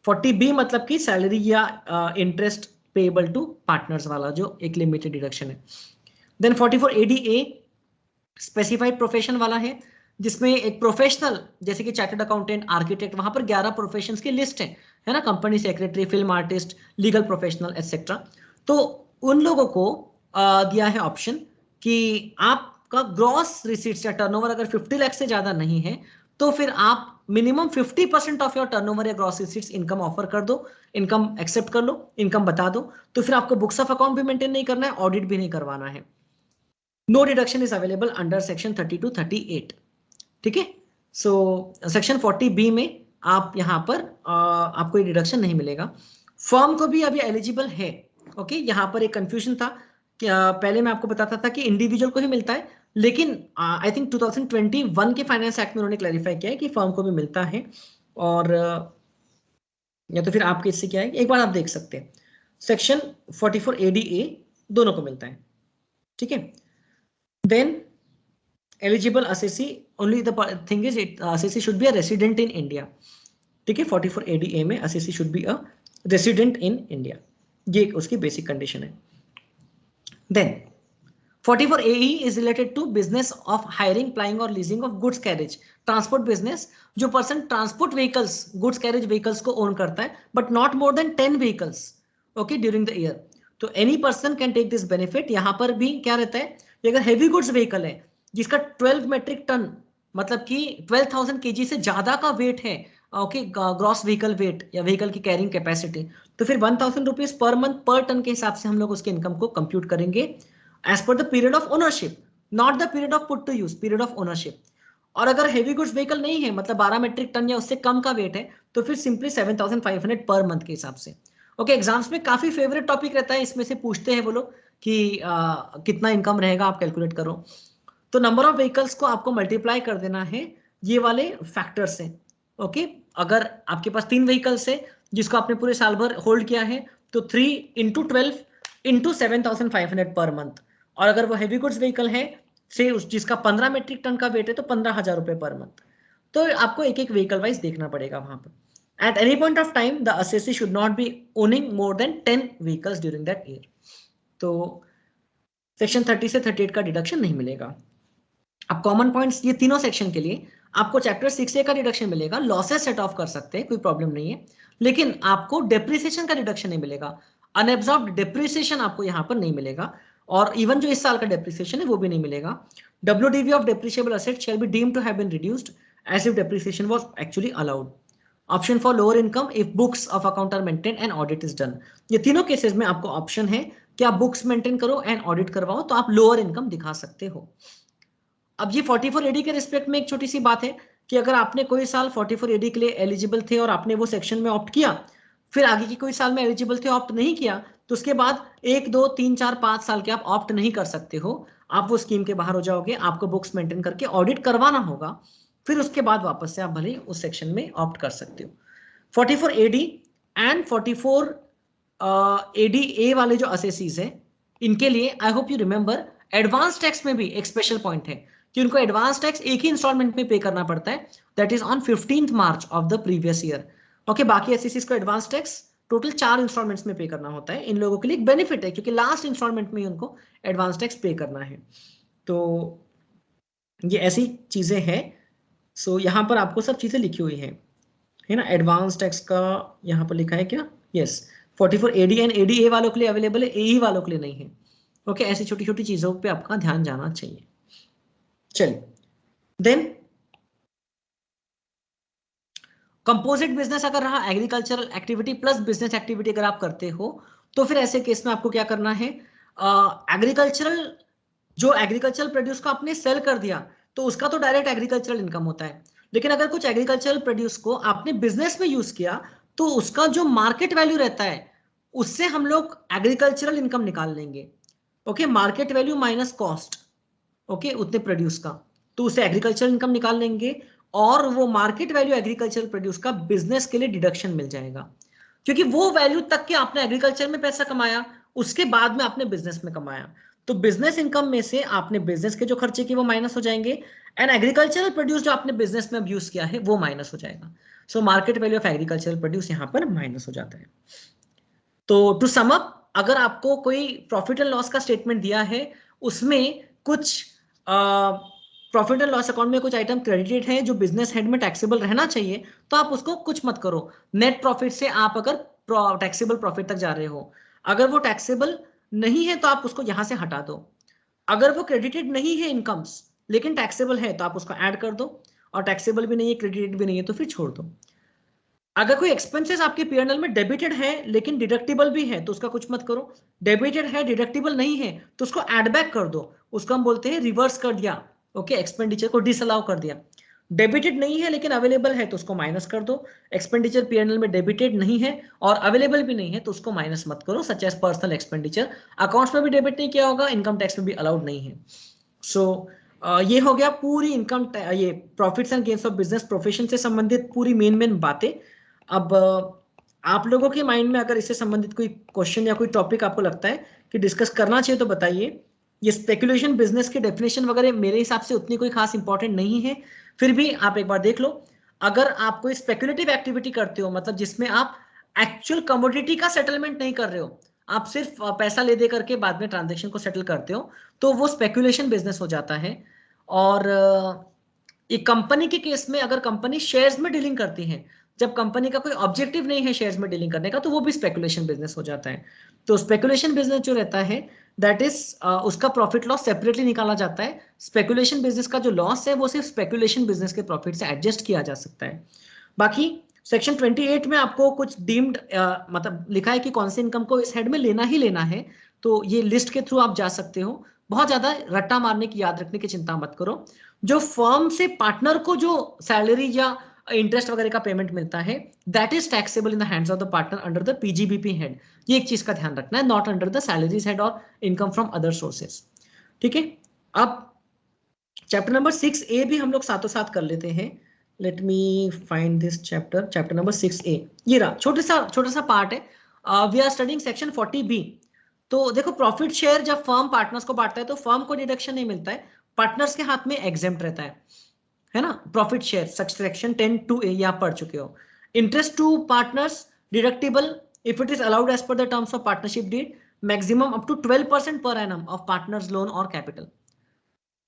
40B मतलब कि सैलरी या इंटरेस्ट पेएबल टू पार्टनर्स वाला जो एक लिमिटेड डिडक्शन है। देन 44ADA स्पेसिफाइड प्रोफेशन वाला है, जिसमें एक प्रोफेशनल जैसे कि चार्टर्ड अकाउंटेंट, आर्किटेक्ट, वहां पर 11 प्रोफेशंस की लिस्ट है ना, company secretary, film artist, legal professional etcetera. तो उन लोगों को दिया है ऑप्शन कि आपका ग्रॉस रिसीट्स या टर्नओवर अगर 50 लाख से ज्यादा नहीं है तो फिर आप मिनिमम 50% ऑफ योर टर्नओवर या ग्रॉस रिसीट्स इनकम ऑफर कर दो, इनकम एक्सेप्ट कर लो, इनकम बता दो, तो फिर आपको बुक्स ऑफ अकाउंट भी मेंटेन नहीं करना है, ऑडिट भी नहीं करवाना है। No deduction is available under section 32 38। ठीक है, सो सेक्शन 40B में आप यहां पर आपको ये डिडक्शन नहीं मिलेगा। फर्म को भी अभी एलिजिबल है। ओके, यहां पर एक कंफ्यूजन था कि पहले मैं आपको बताता था कि इंडिविजुअल को ही मिलता है, लेकिन आई थिंक 2021 के फाइनेंस एक्ट में उन्होंने क्लैरिफाई किया है कि फर्म को भी मिलता है। और या तो फिर आपके इससे क्या है, एक बार आप देख सकते हैं सेक्शन 44ADA दोनों को मिलता है। ठीक है, then eligible assessee, only the thing is it assessee should be a resident in India। ठीक है, 44ADA में assessee should be a resident in India, ये उसकी बेसिक कंडीशन है। then 44AE is related to business of hiring, plying or leasing of goods carriage, transport business, जो person transport vehicles, goods carriage vehicles को ओन करता है but not more than 10 vehicles okay during the year, तो any person can take this benefit. यहां पर भी क्या रहता है, अगर हैवी गुड्स व्हीकल है जिसका 12 मेट्रिक टन मतलब कि 12,000 kg से ज्यादा का वेट है, ओके, ग्रॉस व्हीकल वेट या व्हीकल की कैरिंग कैपेसिटी, तो फिर 1,000 रुपीज पर मंथ पर टन के हिसाब से हम लोग उसके इनकम को कंप्यूट करेंगे as per the period of ownership, not the period of put to use, period of ownership. और अगर हेवी गुड्स व्हीकल नहीं है, मतलब 12 मेट्रिक टन या उससे कम का वेट है, तो फिर सिंपली 7,500 पर मंथ के हिसाब से। ओके, एग्जाम्स में काफी फेवरेट टॉपिक रहता है, इसमें से पूछते हैं वो लोग कि कितना इनकम रहेगा, आप कैलकुलेट करो। तो नंबर ऑफ व्हीकल्स को आपको मल्टीप्लाई कर देना है ये वाले फैक्टर से। ओके, अगर आपके पास 3 व्हीकल्स है जिसको आपने पूरे साल भर होल्ड किया है तो 3 × 12 × 7,500 पर मंथ, और अगर वो हैवी गुड्स व्हीकल है से जिसका 15 मेट्रिक टन का वेट है तो 15,000 रुपए पर मंथ। तो आपको एक एक व्हीकल वाइज देखना पड़ेगा वहां पर। At any point of time the assessee should not be owning more than 10 vehicles during that year. तो सेक्शन 30 से 38 का डिडक्शन नहीं मिलेगा। अब कॉमन पॉइंट्स ये तीनों सेक्शन के लिए आपको चैप्टर 6A का डिडक्शन मिलेगा, लॉसेस सेट ऑफ कर सकते हैं, कोई प्रॉब्लम नहीं है, लेकिन आपको डेप्रिसिएशन का डिडक्शन नहीं मिलेगा। अनएब्जॉर्ब्ड डेप्रिसिएशन आपको यहां पर नहीं मिलेगा, और इवन जो इस साल का डेप्रिसिएशन है वो भी नहीं मिलेगा। WDV of depreciable asset shall be deemed to have been reduced as if depreciation was actually allowed. Option for lower income if books of account are maintain and audit is done. ये तीनों केसेस में आपको ऑप्शन है कि आप बुक्स मेंटेन करो एंड ऑडिट करवाओ तो आप लोअर इनकम दिखा सकते हो। अब ये 44AD के रिस्पेक्ट में एक छोटी सी बात है कि अगर आपने कोई साल 44AD के लिए एलिजिबल थे और आपने वो सेक्शन में ऑप्ट किया, फिर आगे की कोई साल में एलिजिबल थे ऑप्ट नहीं किया, तो उसके बाद 1 2 3 4 5 साल के आप ऑप्ट नहीं कर सकते हो, आप वो स्कीम के बाहर हो जाओगे, आपको बुक्स मेंटेन करके ऑडिट करवाना होगा, फिर उसके बाद वापस से आप भले उस सेक्शन में ऑप्ट कर सकते हो। 44AD एंड 44ADA वाले जो असेसीज है इनके लिए I hope you remember advance tax में भी एक स्पेशल पॉइंट है कि उनको एडवांस टैक्स एक ही इंस्टॉलमेंट में पे करना पड़ता है, that is on 15th March of the previous year. Okay, बाकी एसएससीज को एडवांस टैक्स टोटल 4 इंस्टॉलमेंट्स में पे करना होता है। इन लोगों के लिए एक बेनिफिट है क्योंकि लास्ट इंस्टॉलमेंट में ही उनको एडवांस टैक्स पे करना है। तो ये ऐसी चीजें हैं। सो यहाँ पर आपको सब चीजें लिखी हुई है ना। एडवांस टैक्स का यहाँ पर लिखा है क्या, यस, 44AD एंड ADA वालों के लिए अवेलेबल है, AE वालों के लिए नहीं है। ओके, ऐसी छोटी छोटी चीजों पे आपका ध्यान जाना चाहिए। चलिए, देन कंपोजिट बिजनेस अगर रहा, agricultural activity plus business activity अगर आप करते हो तो फिर ऐसे केस में आपको क्या करना है, जो एग्रीकल्चरल प्रोड्यूस को आपने सेल कर दिया तो उसका तो डायरेक्ट एग्रीकल्चरल इनकम होता है, लेकिन अगर कुछ एग्रीकल्चरल प्रोड्यूस को आपने बिजनेस में यूज किया तो उसका जो मार्केट वैल्यू रहता है उससे हम लोग एग्रीकल्चरल इनकम निकाल लेंगे। Okay, market value minus cost, okay, उतने प्रोड्यूस का, तो उसे एग्रीकल्चरल इनकम निकाल लेंगे और वो मार्केट वैल्यू एग्रीकल्चरल प्रोड्यूस का बिजनेस के लिए डिडक्शन मिल जाएगा, क्योंकि वो वैल्यू तक के आपने एग्रीकल्चर में पैसा कमाया, उसके बाद में आपने बिजनेस में कमाया, तो बिजनेस इनकम में से आपने बिजनेस के जो खर्चे किए वो माइनस हो जाएंगे एंड एग्रीकल्चरल प्रोड्यूस जो आपने बिजनेस में यूज किया है वो माइनस हो जाएगा। So market value of agricultural produce यहां पर माइनस हो जाता है। तो टू सम अप, अगर आपको कोई प्रॉफिट एंड लॉस का स्टेटमेंट दिया है, उसमें कुछ प्रॉफिट एंड लॉस अकाउंट में कुछ आइटम क्रेडिटेड है जो बिजनेस हेड में टैक्सेबल रहना चाहिए, तो आप उसको कुछ मत करो। नेट प्रॉफिट से आप अगर टैक्सेबल प्रॉफिट तक जा रहे हो, अगर वो टैक्सेबल नहीं है तो आप उसको यहां से हटा दो। अगर वो क्रेडिटेड नहीं है इनकम्स लेकिन टैक्सेबल है तो आप उसको ऐड कर दो, और टैक्सेबल भी नहीं है क्रेडिटेड भी नहीं है तो फिर छोड़ दो। अगर कोई एक्सपेंसेस आपके पीएनएल में डेबिटेड है लेकिन डिडक्टिबल भी है तो उसका कुछ मत करो। डेबिटेड है डिडक्टिबल नहीं है तो उसको ऐड बैक कर दो, उसको हम बोलते हैं रिवर्स कर दिया। ओके, एक्सपेंडिचर को डिसअलाउ कर दिया। डेबिटेड नहीं है लेकिन अवेलेबल है तो उसको माइनस कर दो। एक्सपेंडिचर पीएनएल में डेबिटेड नहीं है और अवेलेबल भी नहीं है तो उसको माइनस मत करो, such as personal expenditure. Accounts में भी डेबिट नहीं किया होगा, इनकम टैक्स में भी अलाउड नहीं है। सो ये हो गया पूरी इनकम, ये profits and gains of business profession से संबंधित पूरी मेन मेन बातें। अब आप लोगों के माइंड में अगर इससे संबंधित कोई क्वेश्चन या कोई टॉपिक आपको लगता है कि डिस्कस करना चाहिए तो बताइए। ये स्पेकुलेशन बिजनेस की डेफिनेशन वगैरह मेरे हिसाब से उतनी कोई खास इंपॉर्टेंट नहीं है, फिर भी आप एक बार देख लो। अगर आप कोई स्पेकुलेटिव एक्टिविटी करते हो, मतलब जिसमें आप एक्चुअल कमोडिटी का सेटलमेंट नहीं कर रहे हो, आप सिर्फ पैसा ले दे करके बाद में ट्रांजेक्शन को सेटल करते हो, तो वो स्पेकुलेशन बिजनेस हो जाता है। और एक कंपनी के केस में अगर कंपनी शेयर्स में डीलिंग करती है, जब कंपनी का कोई ऑब्जेक्टिव नहीं है शेयर्स में डीलिंग करने का, तो वो भी स्पेकुलेशन बिजनेस हो जाता है। तो स्पेकुलेशन बिजनेस जो रहता है दैट इज उसका प्रॉफिट लॉस सेपरेटली निकाला जाता है। स्पेकुलेशन बिजनेस का जो लॉस है वो सिर्फ स्पेकुलेशन बिजनेस के प्रॉफिट से एडजस्ट किया जा सकता है। बाकी सेक्शन 28 में आपको कुछ डीम्ड मतलब लिखा है कि कौन सी इनकम को इस हेड में लेना ही लेना है, तो ये लिस्ट के थ्रू आप जा सकते हो। बहुत ज्यादा रट्टा मारने की, याद रखने की चिंता मत करो। जो फर्म से पार्टनर को जो सैलरी या इंटरेस्ट वगैरह का पेमेंट मिलता है that is taxable in the hands of the partner under the PGBP head. ये एक चीज का ध्यान रखना है, not under the salaries head और इनकम फ्रॉम अदर सोर्सेस। ठीक है, अब चैप्टर नंबर 6A भी हम लोग साथों साथ कर लेते हैं। Let me find this chapter, chapter number 6A। ये रहा, छोटा सा पार्ट है। We are studying section 40B। तो देखो, प्रॉफिट शेयर जब फर्म पार्टनर्स को बांटता है तो फर्म को डिडक्शन नहीं मिलता है, पार्टनर्स के हाथ में एग्जेम्प्ट रहता है ना। प्रॉफिट शेयर सेक्शन 10(2)A ये आप पढ़ चुके हो। Interest to partners deductible if it is allowed as per the terms of partnership deed, maximum up to 12% per annum of partners loan और कैपिटल।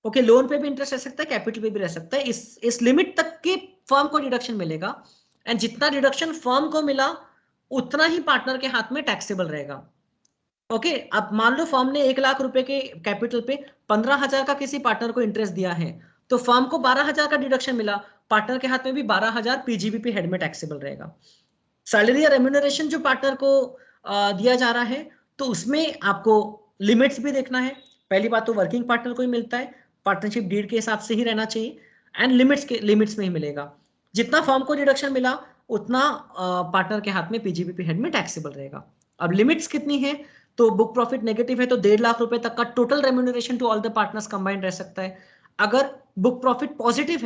ओके, लोन पे भी इंटरेस्ट रह सकता है, कैपिटल पे भी रह सकता है। इस लिमिट तक के फर्म को डिडक्शन मिलेगा, एंड जितना डिडक्शन फर्म को मिला उतना ही पार्टनर के हाथ में टैक्सेबल रहेगा। ओके, अब मान लो फर्म ने 1 लाख रुपए के कैपिटल पे 15,000 का किसी पार्टनर को इंटरेस्ट दिया है, तो फर्म को 12,000 का डिडक्शन मिला, पार्टनर के हाथ में भी 12,000 पीजीबीपी हेड में टैक्सेबल रहेगा। सैलरी या रेम्यूनरेशन जो पार्टनर को दिया जा रहा है, तो उसमें आपको लिमिट्स भी देखना है। पहली बात तो वर्किंग पार्टनर को ही मिलता है, पार्टनरशिप डीड के हिसाब से ही रहना चाहिए, एंड लिमिट्स में ही मिलेगा। जितना फर्म को डिडक्शन मिला उतना पार्टनर के हाथ में पीजीबीपी हेड में टैक्सेबल रहेगा। अब लिमिट्स कितनी है, तो बुक प्रॉफिट नेगेटिव है तो 1.5 लाख रुपए तक का total remuneration to all the partners combined रह सकता है। अगर बुक प्रॉफिट पॉजिटिव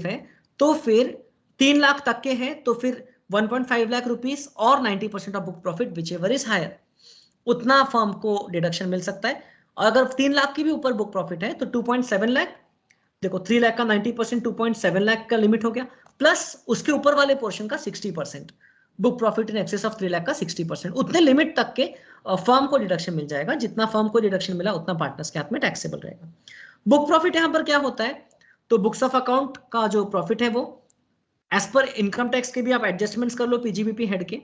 है, तो फिर 3 लाख तक के हैं तो फिर 1.5 लाख रुपीस और 90% of book profit whichever is higher, उतना फर्म को डिडक्शन मिल सकता है। और अगर 3 लाख की भी ऊपर बुक प्रॉफिट है तो 2.7 लाख, देखो 3 लाख का 90% 2.7 लाख का लिमिट हो गया, प्लस उसके ऊपर वाले पोर्शन का 60%, book profit in excess of 3 lakh का 60%, उतने लिमिट तक के फर्म को डिडक्शन मिल जाएगा। जितना फर्म को डिडक्शन मिला उतना पार्टनर्स के हाथ में टैक्सेबल रहेगा। बुक प्रॉफिट यहां पर क्या होता है, तो बुक्स ऑफ अकाउंट का जो प्रॉफिट है वो एज पर इनकम टैक्स के भी आप एडजस्टमेंट्स कर लो पीजीबीपी हेड के।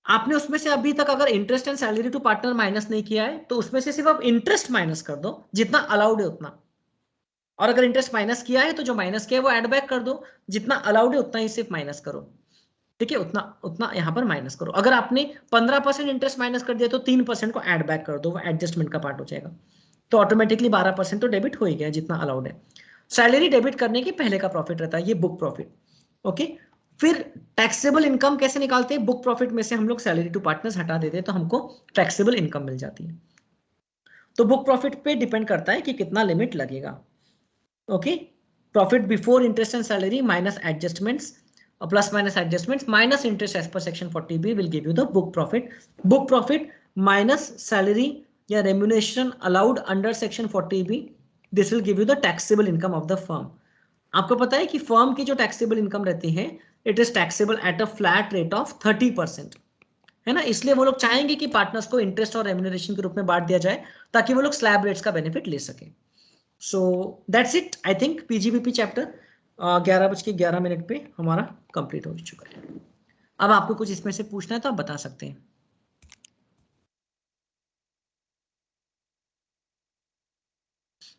आपने उसमें से अभी तक अगर interest and salary to partner minus नहीं किया है तो उसमें से सिर्फ आप इंटरेस्ट माइनस कर दो जितना अलाउड है उतना, और अगर इंटरेस्ट माइनस किया है तो जो माइनस किया है वो ऐड बैक कर दो, जितना अलाउड है उतना ही सिर्फ माइनस करो। ठीक है, उतना उतना यहाँ पर माइनस करो। अगर आपने 15% इंटरेस्ट माइनस कर दिया तो 3% को ऐड बैक कर दो, वो एडजस्टमेंट का पार्ट हो जाएगा। तो ऑटोमेटिकली 12% तो डेबिट हो ही गया जितना अलाउड है। सैलरी डेबिट करने के पहले का प्रॉफिट रहता है ये बुक प्रॉफिट। ओके, फिर टैक्सेबल इनकम कैसे निकालते हैं? बुक प्रॉफिट में से हम लोग सैलरी टू पार्टनर्स हटा देते हैं तो हमको टैक्सेबल इनकम मिल जाती है। तो बुक प्रॉफिट पे डिपेंड करता है कि कितना लिमिट लगेगा। Okay, profit before interest and salary minus adjustments plus minus adjustments minus interest as per section 40B will give you the book profit. Book profit minus salary या remuneration allowed under section 40B, this will give you the taxable income of the firm. आपको पता है कि फर्म की जो टैक्सेबल इनकम रहती है it is taxable at a flat rate of 30%, है ना। इसलिए वो लोग चाहेंगे कि पार्टनर्स को इंटरेस्ट और रेम्यूनरेशन के रूप में बांट दिया जाए ताकि वो लोग स्लैब रेट्स का बेनिफिट ले सके। So that's it, I think PGBP chapter 11:11 पे हमारा कंप्लीट हो चुका है। अब आपको कुछ इसमें से पूछना है तो आप बता सकते हैं।